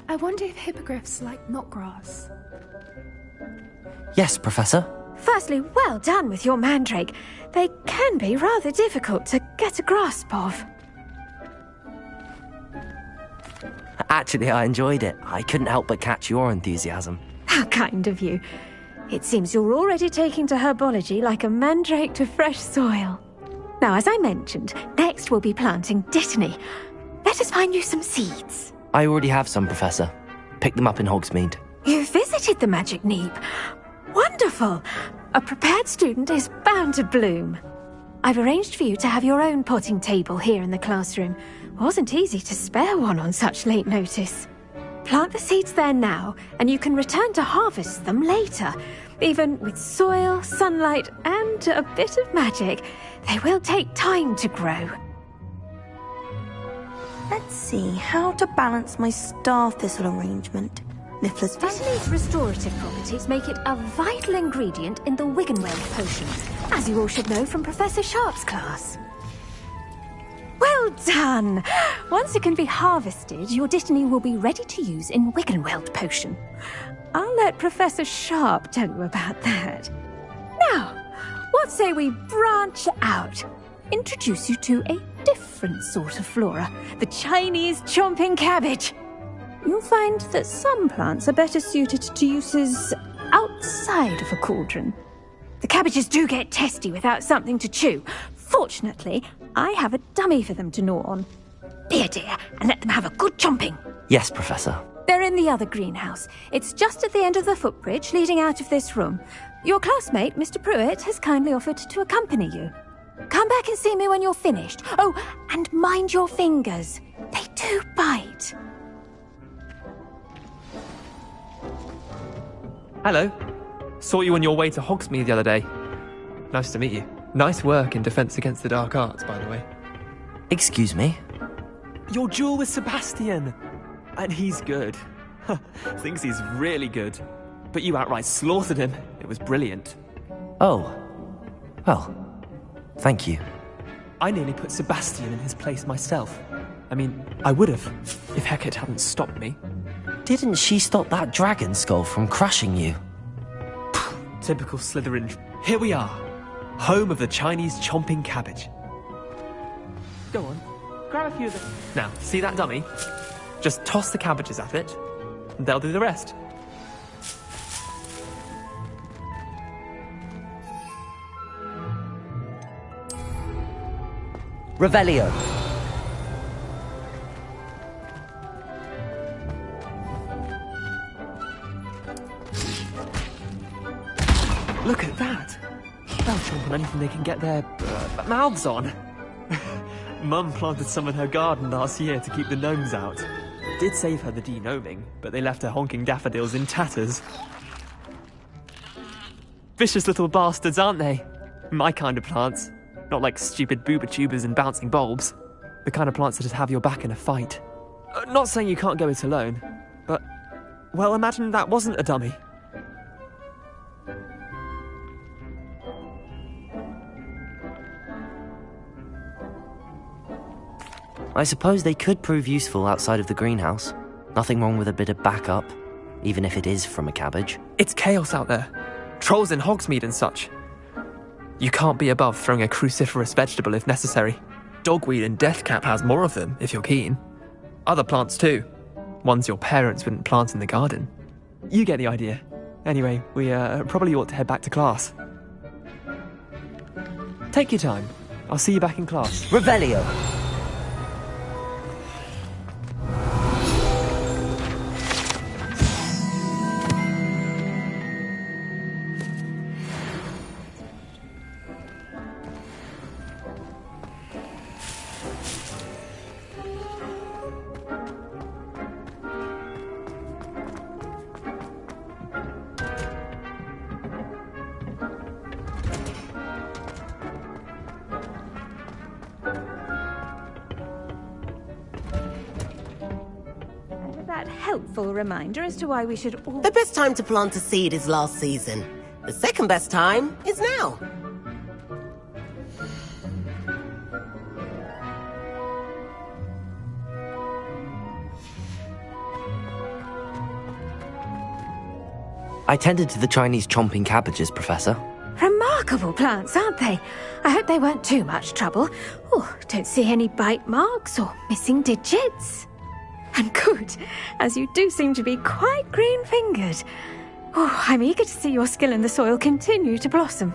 I wonder if hippogriffs like knotgrass. Yes, Professor. Firstly, well done with your mandrake. They can be rather difficult to get a grasp of. Actually, I enjoyed it. I couldn't help but catch your enthusiasm. How kind of you. It seems you're already taking to herbology like a mandrake to fresh soil. Now, as I mentioned, next we'll be planting dittany. Let us find you some seeds. I already have some, Professor. Picked them up in Hogsmeade. You visited the Magic Neep. Wonderful! A prepared student is bound to bloom. I've arranged for you to have your own potting table here in the classroom. Wasn't easy to spare one on such late notice. Plant the seeds there now, and you can return to harvest them later. Even with soil, sunlight, and a bit of magic, they will take time to grow. Let's see how to balance my star thistle arrangement. Niffler's Dittany's restorative properties make it a vital ingredient in the Wiggenweld potion, as you all should know from Professor Sharp's class. Well done! Once it can be harvested, your dittany will be ready to use in Wiggenweld potion. I'll let Professor Sharp tell you about that. Now, what say we branch out? Introduce you to a different sort of flora, the Chinese chomping cabbage. You'll find that some plants are better suited to uses outside of a cauldron. The cabbages do get testy without something to chew. Fortunately, I have a dummy for them to gnaw on. Dear, and let them have a good chomping. Yes, Professor. They're in the other greenhouse. It's just at the end of the footbridge leading out of this room. Your classmate, Mr. Pruitt, has kindly offered to accompany you. Come back and see me when you're finished. Oh, and mind your fingers. They do bite. Hello. Saw you on your way to Hogsmeade the other day. Nice to meet you. Nice work in Defense Against the Dark Arts, by the way. Excuse me? Your duel with Sebastian. And he's good. Thinks he's really good. But you outright slaughtered him. It was brilliant. Oh. Well, thank you. I nearly put Sebastian in his place myself. I mean, I would have, if Hecate hadn't stopped me. Didn't she stop that dragon skull from crushing you? Typical Slytherin. Here we are. Home of the Chinese chomping cabbage. Go on. Grab a few of them. Now, see that dummy? Just toss the cabbages at it, and they'll do the rest. Revelio. Look at that! They'll chomp on anything they can get their mouths on. Mum planted some in her garden last year to keep the gnomes out. Did save her the de-gnoming, but they left her honking daffodils in tatters. Vicious little bastards, aren't they? My kind of plants. Not like stupid booba tubers and bouncing bulbs. The kind of plants that just have your back in a fight. Not saying you can't go it alone, but... well, imagine that wasn't a dummy. I suppose they could prove useful outside of the greenhouse. Nothing wrong with a bit of backup, even if it is from a cabbage. It's chaos out there. Trolls in Hogsmeade and such. You can't be above throwing a cruciferous vegetable if necessary. Dogweed and deathcap has more of them, if you're keen. Other plants too. Ones your parents wouldn't plant in the garden. You get the idea. Anyway, we probably ought to head back to class. Take your time. I'll see you back in class. Revelio. Helpful reminder as to why we should all... The best time to plant a seed is last season. The second best time is now. I tended to the Chinese chomping cabbages, Professor. Remarkable plants, aren't they? I hope they weren't too much trouble. Oh, don't see any bite marks or missing digits. And good, as you do seem to be quite green-fingered. Oh, I'm eager to see your skill in the soil continue to blossom.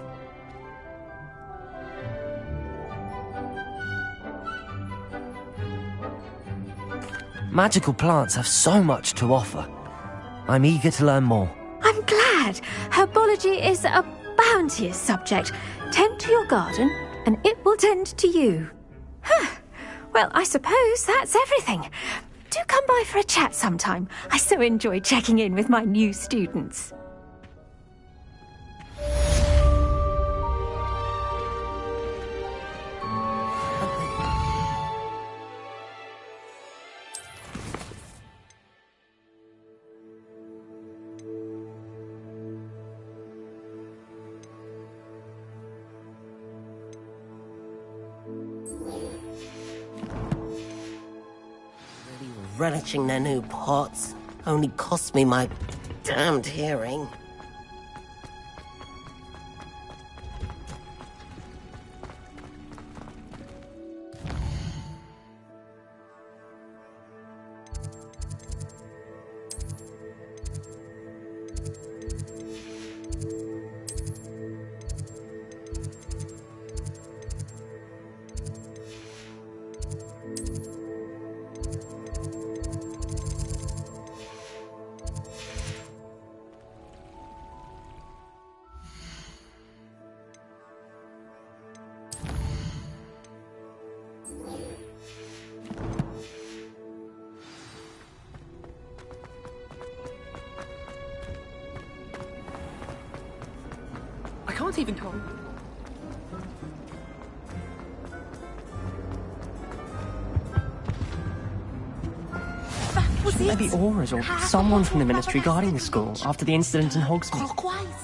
Magical plants have so much to offer. I'm eager to learn more. I'm glad. Herbology is a bounteous subject. Tend to your garden, and it will tend to you. Huh. Well, I suppose that's everything. Do come by for a chat sometime. I so enjoy checking in with my new students. Relishing their new pots only cost me my damned hearing. I can't even talk. Maybe Aurors or someone from the Ministry guarding the school after the incident in Hogsmeade.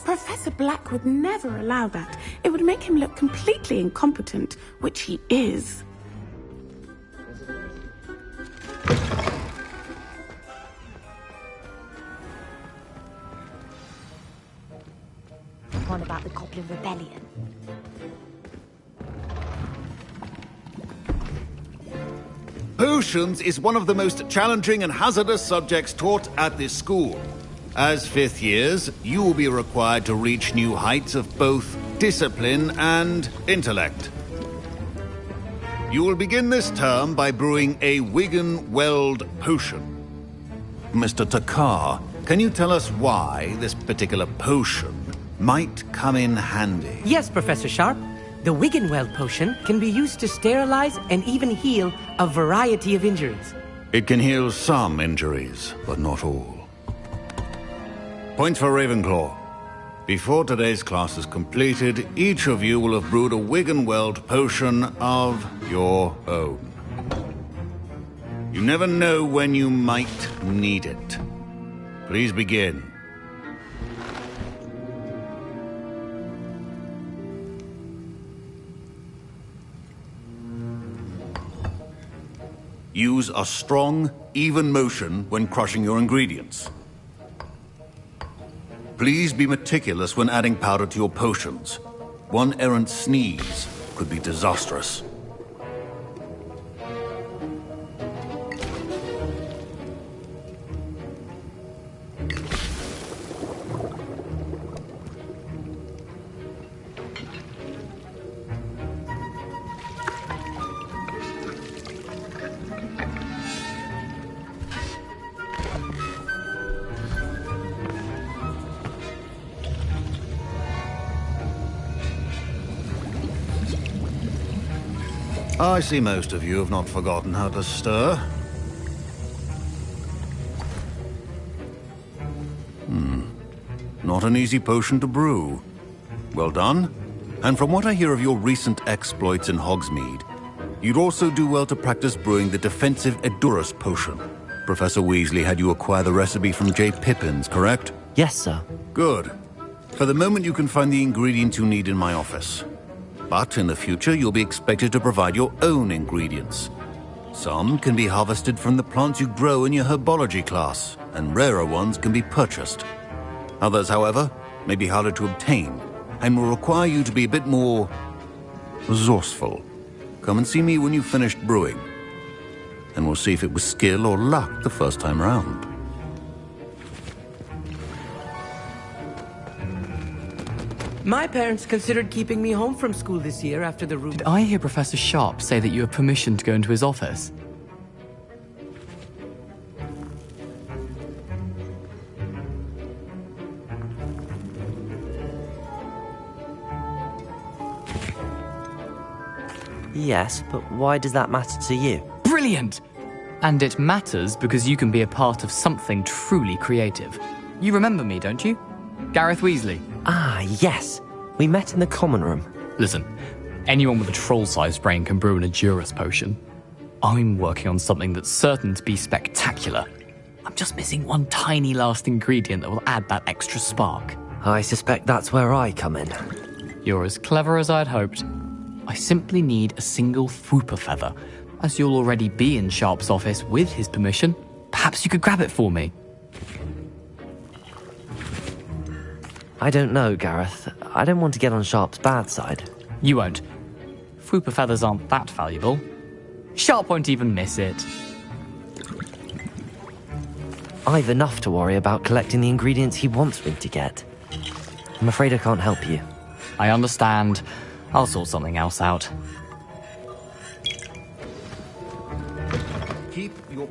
Professor Black would never allow that. It would make him look completely incompetent, which he is. of rebellion. Potions is one of the most challenging and hazardous subjects taught at this school. As 5th years, you will be required to reach new heights of both discipline and intellect. You will begin this term by brewing a Wigan-Weld potion. Mr. Takar, can you tell us why this particular potion might come in handy? Yes, Professor Sharp. The Wigan-Weld potion can be used to sterilize and even heal a variety of injuries. It can heal some injuries, but not all. Point for Ravenclaw. Before today's class is completed, each of you will have brewed a Wigan-Weld potion of your own. You never know when you might need it. Please begin. Use a strong, even motion when crushing your ingredients. Please be meticulous when adding powder to your potions. One errant sneeze could be disastrous. I see most of you have not forgotten how to stir. Not an easy potion to brew. Well done. And from what I hear of your recent exploits in Hogsmeade, you'd also do well to practice brewing the defensive Edurus potion. Professor Weasley had you acquire the recipe from J. Pippins, correct? Yes, sir. Good. For the moment, you can find the ingredients you need in my office. But in the future, you'll be expected to provide your own ingredients. Some can be harvested from the plants you grow in your herbology class, and rarer ones can be purchased. Others, however, may be harder to obtain, and will require you to be a bit more resourceful. Come and see me when you've finished brewing, and we'll see if it was skill or luck the first time round. My parents considered keeping me home from school this year after the room. Did I hear Professor Sharp say that you have permission to go into his office? Yes, but why does that matter to you? Brilliant! And it matters because you can be a part of something truly creative. You remember me, don't you? Gareth Weasley. Ah, yes. We met in the common room. Listen, anyone with a troll-sized brain can brew an Edurus potion. I'm working on something that's certain to be spectacular. I'm just missing one tiny last ingredient that will add that extra spark. I suspect that's where I come in. You're as clever as I'd hoped. I simply need a single Fwooper feather. As you'll already be in Sharp's office with his permission, perhaps you could grab it for me. I don't know, Gareth. I don't want to get on Sharp's bad side. You won't. Fwooper feathers aren't that valuable. Sharp won't even miss it. I've enough to worry about collecting the ingredients he wants me to get. I'm afraid I can't help you. I understand. I'll sort something else out. Keep your...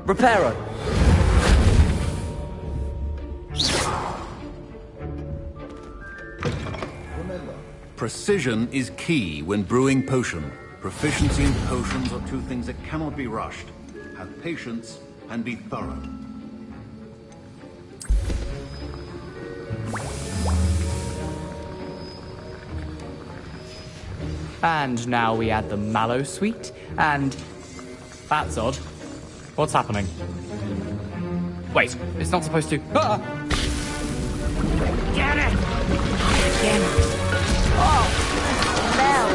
Reparo! Precision is key when brewing potion. Proficiency in potions are two things that cannot be rushed. Have patience and be thorough. And now we add the mallow sweet, and... That's odd. What's happening? Wait, it's not supposed to... Ah! Get it! Get it! Oh! Mel!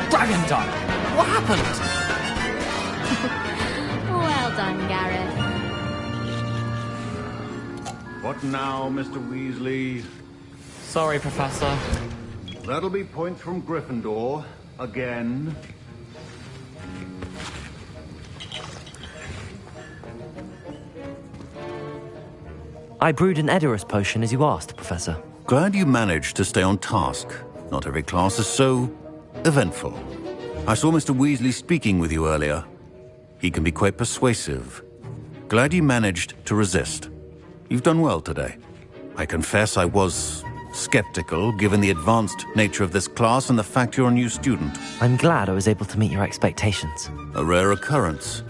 Dragon Done! What happened? Well done, Gareth. What now, Mr. Weasley? Sorry, Professor. That'll be points from Gryffindor. Again. I brewed an Edorus potion as you asked, Professor. Glad you managed to stay on task. Not every class is so eventful. I saw Mr. Weasley speaking with you earlier. He can be quite persuasive. Glad you managed to resist. You've done well today. I confess I was skeptical, given the advanced nature of this class and the fact you're a new student. I'm glad I was able to meet your expectations. A rare occurrence.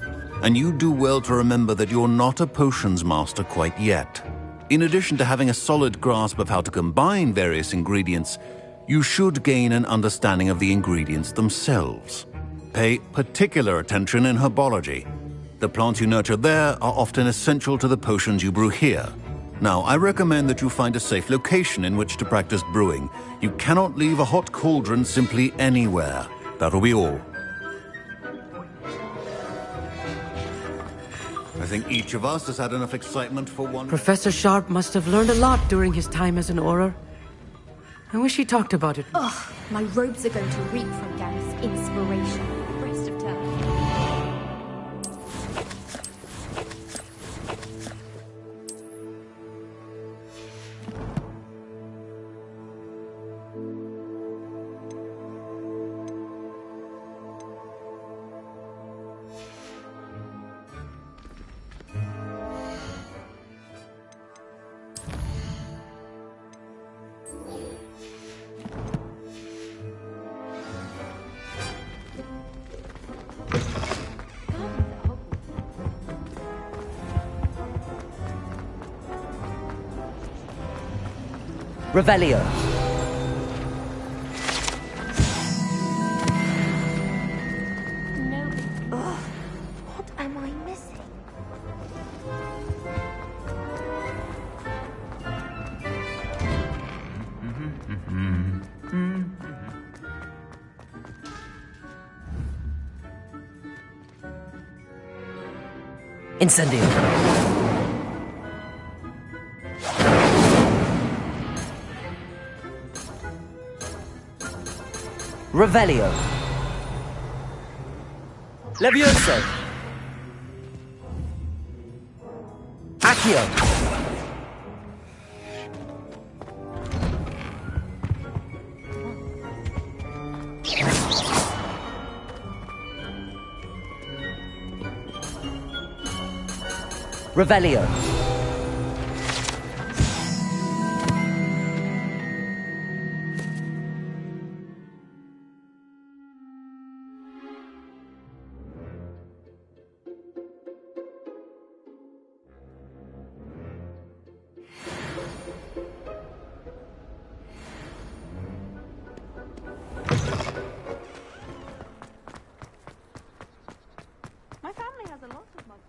And you do well to remember that you're not a potions master quite yet. In addition to having a solid grasp of how to combine various ingredients, you should gain an understanding of the ingredients themselves. Pay particular attention in herbology. The plants you nurture there are often essential to the potions you brew here. Now, I recommend that you find a safe location in which to practice brewing. You cannot leave a hot cauldron simply anywhere. That'll be all. I think each of us has had enough excitement for one... Professor Sharp must have learned a lot during his time as an Auror. I wish he talked about it. Ugh, my robes are going to reek from Gareth's inspiration. Rest of term. Revelio. Ugh, what am I missing? Incendio. Revelio. Levioso. Accio. Revelio. My family has a lot of money.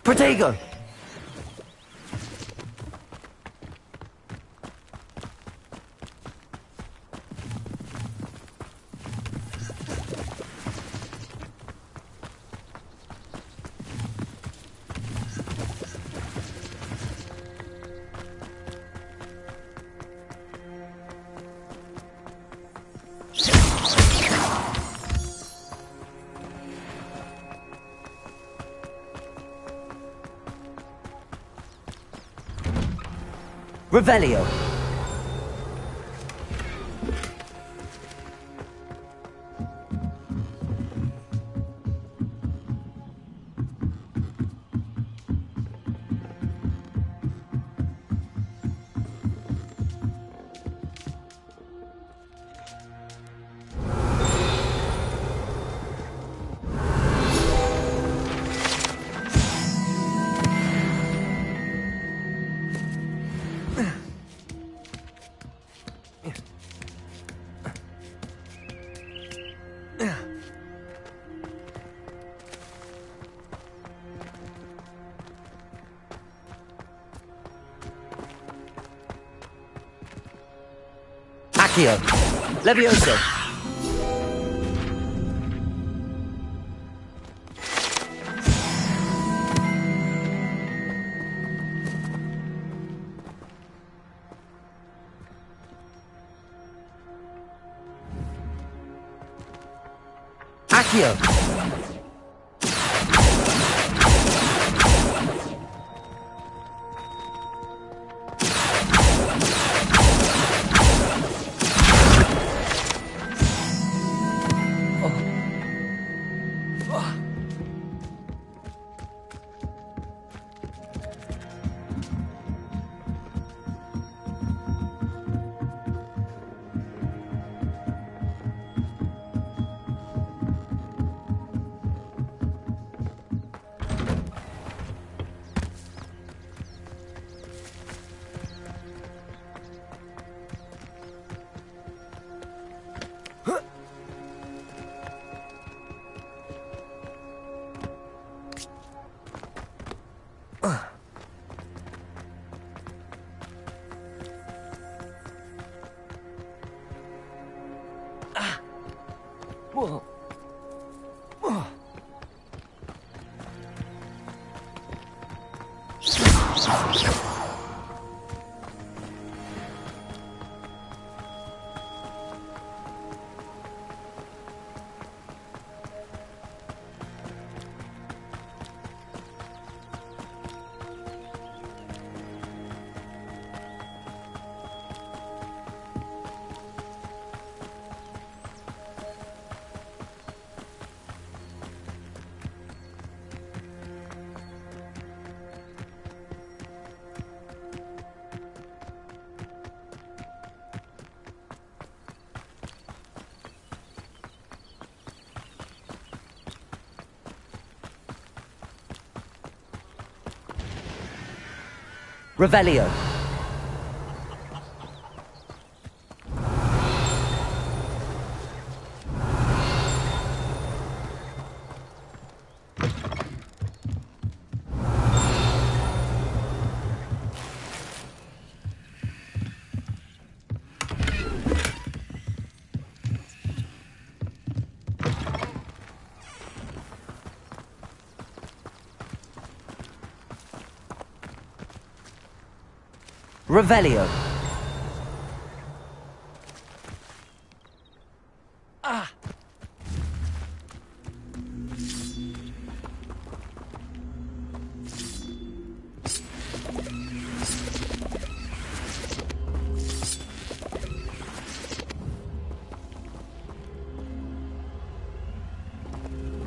Protego! Revelio. Accio. Levioso. Accio. Whoa. Revelio. Revelio. Ah.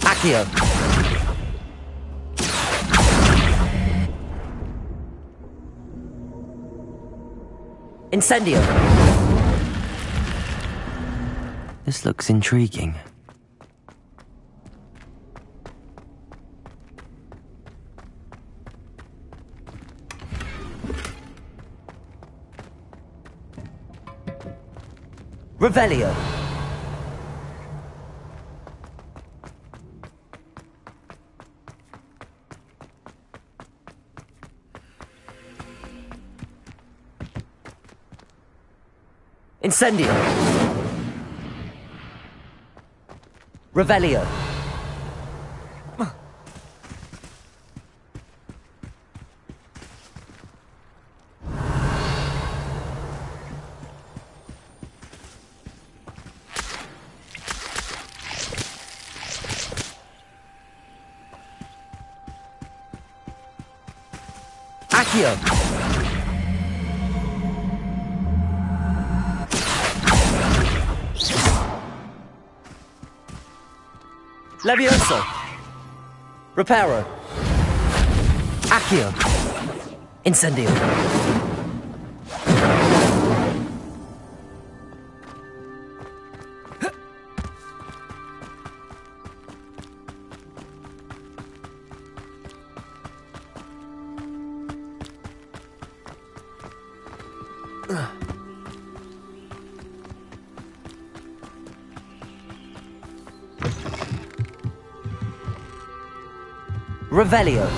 Accio. Incendio! This looks intriguing. Revelio! Incendio. Revelio. Accio. Levioso. Reparo. Accio. Incendio. Revelio.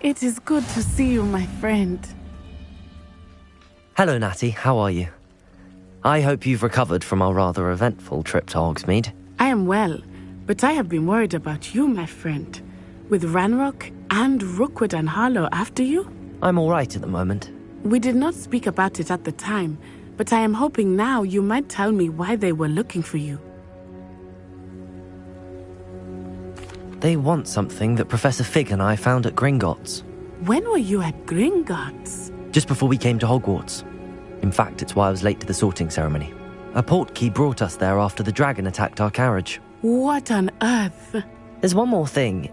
It is good to see you, my friend. Hello, Natty. How are you? I hope you've recovered from our rather eventful trip to Hogsmeade. I am well, but I have been worried about you, my friend. With Ranrock and Rookwood and Harlow after you? I'm all right at the moment. We did not speak about it at the time, but I am hoping now you might tell me why they were looking for you. They want something that Professor Fig and I found at Gringotts. When were you at Gringotts? Just before we came to Hogwarts. In fact, it's why I was late to the sorting ceremony. A portkey brought us there after the dragon attacked our carriage. What on earth? There's one more thing.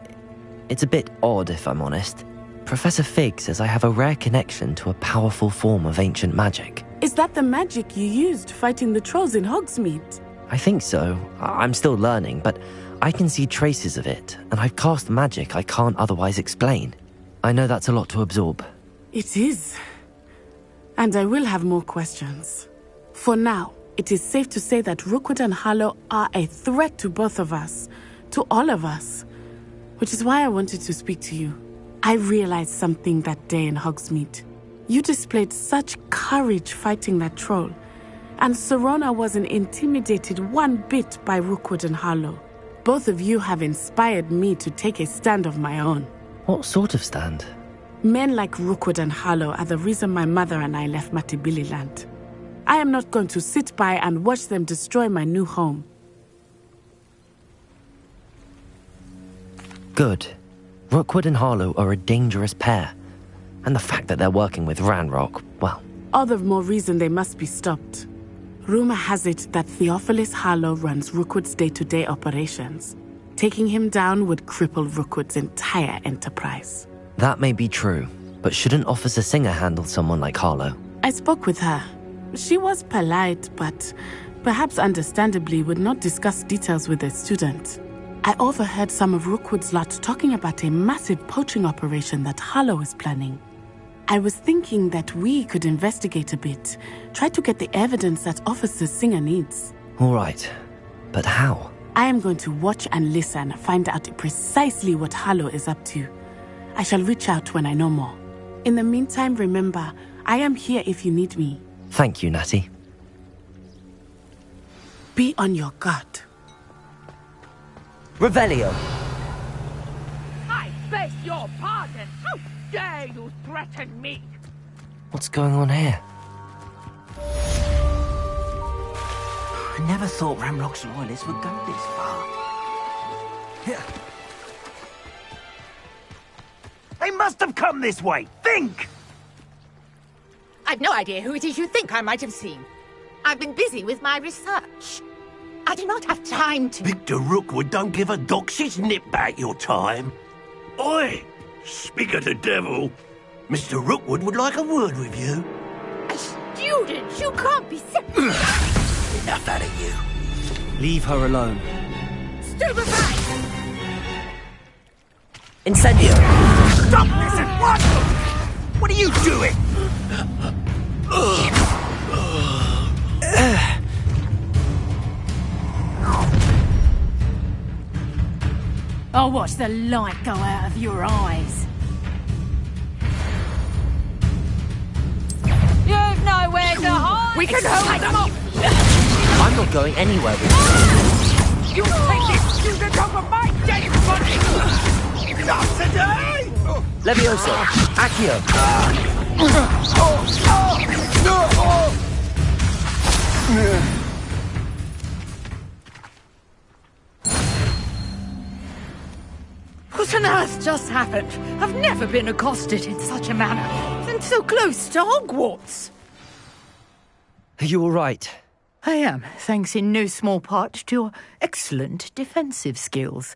It's a bit odd, if I'm honest. Professor Fig says I have a rare connection to a powerful form of ancient magic. Is that the magic you used fighting the trolls in Hogsmeade? I think so. I'm still learning, but I can see traces of it, and I've cast magic I can't otherwise explain. I know that's a lot to absorb. It is. And I will have more questions. For now, it is safe to say that Rookwood and Harlow are a threat to both of us, to all of us, which is why I wanted to speak to you. I realized something that day in Hogsmeade. You displayed such courage fighting that troll, and Sirona wasn't intimidated one bit by Rookwood and Harlow. Both of you have inspired me to take a stand of my own. What sort of stand? Men like Rookwood and Harlow are the reason my mother and I left Matabeleland. I am not going to sit by and watch them destroy my new home. Good. Rookwood and Harlow are a dangerous pair. And the fact that they're working with Ranrock, well... All the more reason they must be stopped. Rumor has it that Theophilus Harlow runs Rookwood's day-to-day operations. Taking him down would cripple Rookwood's entire enterprise. That may be true, but shouldn't Officer Singer handle someone like Harlow? I spoke with her. She was polite, but perhaps understandably would not discuss details with a student. I overheard some of Rookwood's lot talking about a massive poaching operation that Harlow is planning. I was thinking that we could investigate a bit, try to get the evidence that Officer Singer needs. All right, but how? I am going to watch and listen, find out precisely what Harlow is up to. I shall reach out when I know more. In the meantime, remember, I am here if you need me. Thank you, Natty. Be on your guard. Revelio. I beg your pardon. How dare you threaten me? What's going on here? I never thought Ranrock's loyalists would go this far. They must have come this way. Think! I've no idea who it is you think I might have seen. I've been busy with my research. I do not have time to... Victor Rookwood don't give a doxy's nip back your time. Oi! Speak of the devil. Mr. Rookwood would like a word with you. A student? You can't be Enough out of you. Leave her alone. Stupefy! Incendio! Stop this at once! What are you doing? I'll watch the light go out of your eyes. You've nowhere to hide! We can hold them off! I'm not going anywhere with you. You take this student over my dead body! Not today! Levioso! Accio! What on earth just happened? I've never been accosted in such a manner, and so close to Hogwarts. Are you all right? I am, thanks in no small part to your excellent defensive skills.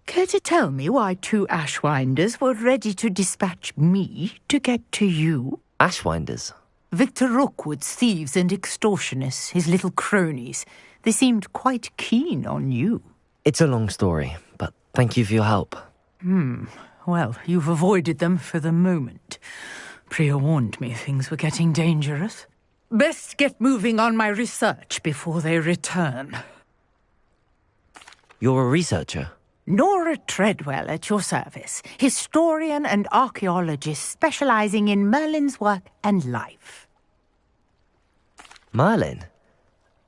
Care to tell me why 2 Ashwinders were ready to dispatch me to get to you? Ashwinders? Victor Rookwood's thieves and extortionists, his little cronies. They seemed quite keen on you. It's a long story, but thank you for your help. Well, you've avoided them for the moment. Priya warned me things were getting dangerous. Best get moving on my research before they return. You're a researcher? Nora Treadwell at your service, historian and archaeologist specializing in Merlin's work and life. Merlin?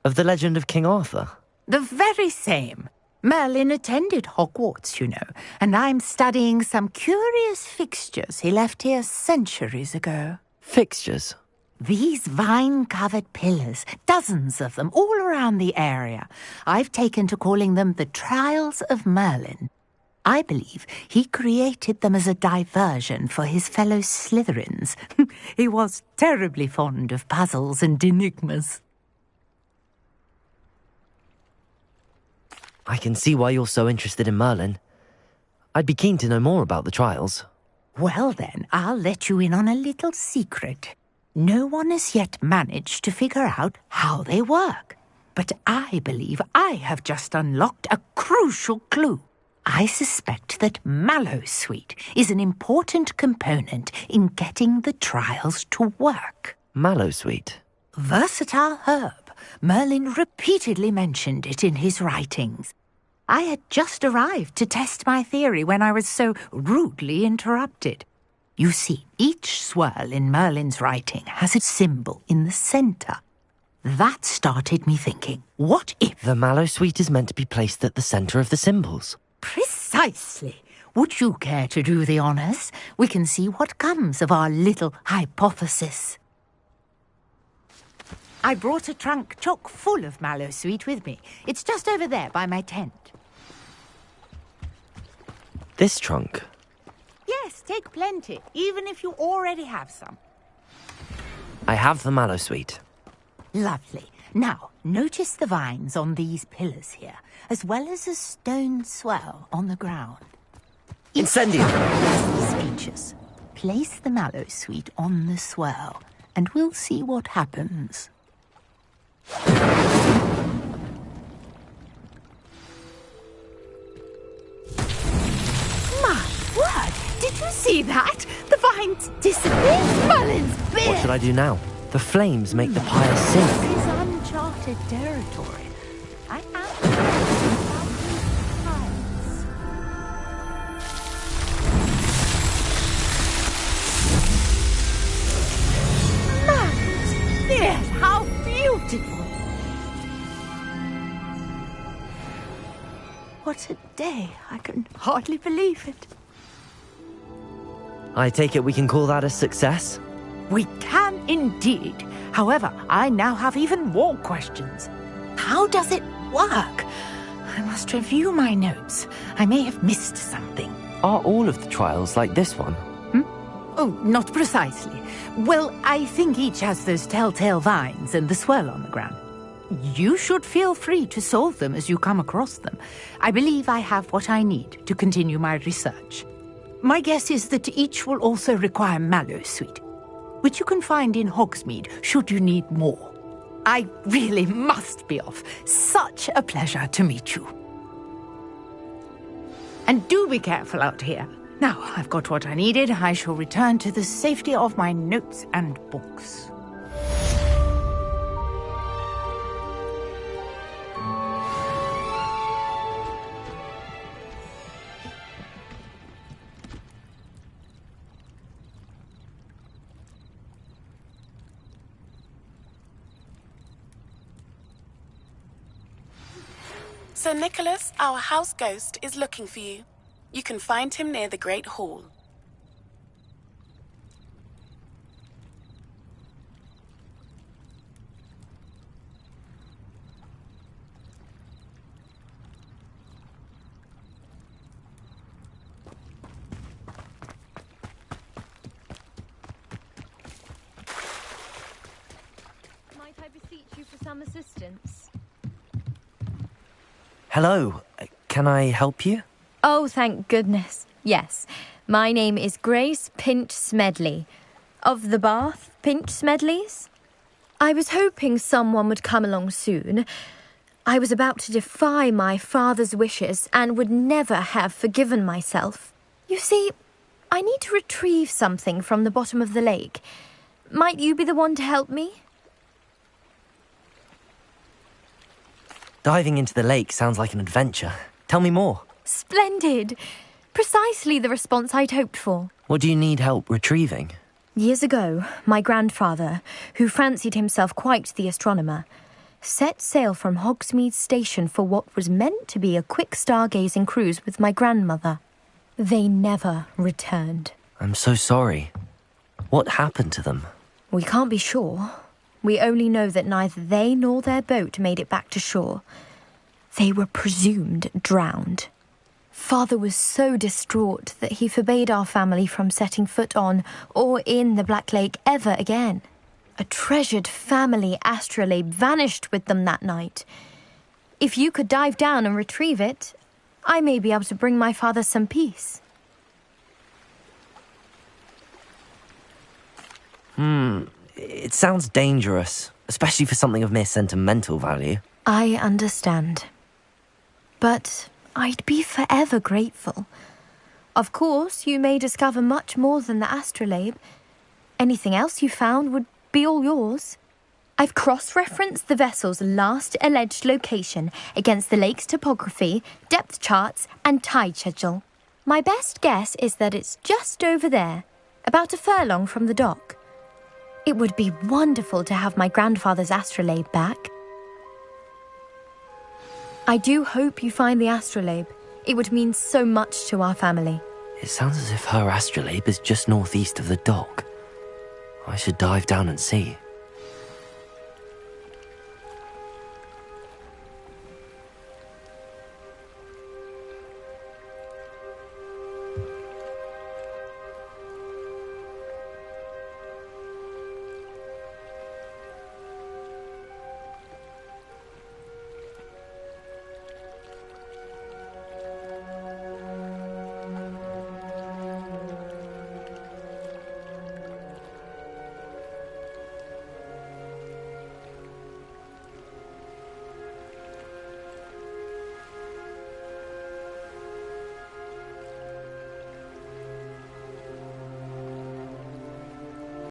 Of the legend of King Arthur? The very same. Merlin attended Hogwarts, you know, and I'm studying some curious fixtures he left here centuries ago. Fixtures? These vine-covered pillars, dozens of them, all around the area. I've taken to calling them the Trials of Merlin. I believe he created them as a diversion for his fellow Slytherins. He was terribly fond of puzzles and enigmas. I can see why you're so interested in Merlin. I'd be keen to know more about the trials. Well then, I'll let you in on a little secret. No one has yet managed to figure out how they work. But I believe I have just unlocked a crucial clue. I suspect that Mallowsweet is an important component in getting the trials to work. Mallowsweet? Versatile herb. Merlin repeatedly mentioned it in his writings. I had just arrived to test my theory when I was so rudely interrupted. You see, each swirl in Merlin's writing has a symbol in the centre. That started me thinking, what if... The Mallowsweet is meant to be placed at the centre of the symbols. Precisely. Would you care to do the honours? We can see what comes of our little hypothesis. I brought a trunk chock full of Mallowsweet with me. It's just over there by my tent. This trunk? Yes, take plenty, even if you already have some. I have the Mallowsweet. Lovely. Now, notice the vines on these pillars here, as well as a stone swell on the ground. Incendio! These features. Place the Mallowsweet on the swell, and we'll see what happens. My word! Did you see that? The vines disappeared! Merlin's beard! What should I do now? The flames make the pyre sing. This is uncharted territory. I am... Yes, how beautiful! What a day. I can hardly believe it. I take it we can call that a success? We can indeed. However, I now have even more questions. How does it work? I must review my notes. I may have missed something. Are all of the trials like this one? Oh, not precisely. Well, I think each has those telltale vines and the swirl on the ground. You should feel free to solve them as you come across them. I believe I have what I need to continue my research. My guess is that each will also require mallow sweet, which you can find in Hogsmeade should you need more. I really must be off. Such a pleasure to meet you. And do be careful out here. Now, I've got what I needed. I shall return to the safety of my notes and books. Sir Nicholas, our house ghost, is looking for you. You can find him near the Great Hall. Might I beseech you for some assistance? Hello, can I help you? Oh, thank goodness. Yes. My name is Grace Pinch Smedley, of the Bath Pinch Smedleys. I was hoping someone would come along soon. I was about to defy my father's wishes and would never have forgiven myself. You see, I need to retrieve something from the bottom of the lake. Might you be the one to help me? Diving into the lake sounds like an adventure. Tell me more. Splendid! Precisely the response I'd hoped for. What do you need help retrieving? Years ago, my grandfather, who fancied himself quite the astronomer, set sail from Hogsmeade Station for what was meant to be a quick stargazing cruise with my grandmother. They never returned. I'm so sorry. What happened to them? We can't be sure. We only know that neither they nor their boat made it back to shore. They were presumed drowned. Father was so distraught that he forbade our family from setting foot on or in the Black Lake ever again. A treasured family astrolabe vanished with them that night. If you could dive down and retrieve it, I may be able to bring my father some peace. It sounds dangerous, especially for something of mere sentimental value. I understand. But I'd be forever grateful. Of course, you may discover much more than the astrolabe. Anything else you found would be all yours. I've cross-referenced the vessel's last alleged location against the lake's topography, depth charts, and tide schedule. My best guess is that it's just over there, about a furlong from the dock. It would be wonderful to have my grandfather's astrolabe back. I do hope you find the astrolabe. It would mean so much to our family. It sounds as if her astrolabe is just northeast of the dock. I should dive down and see.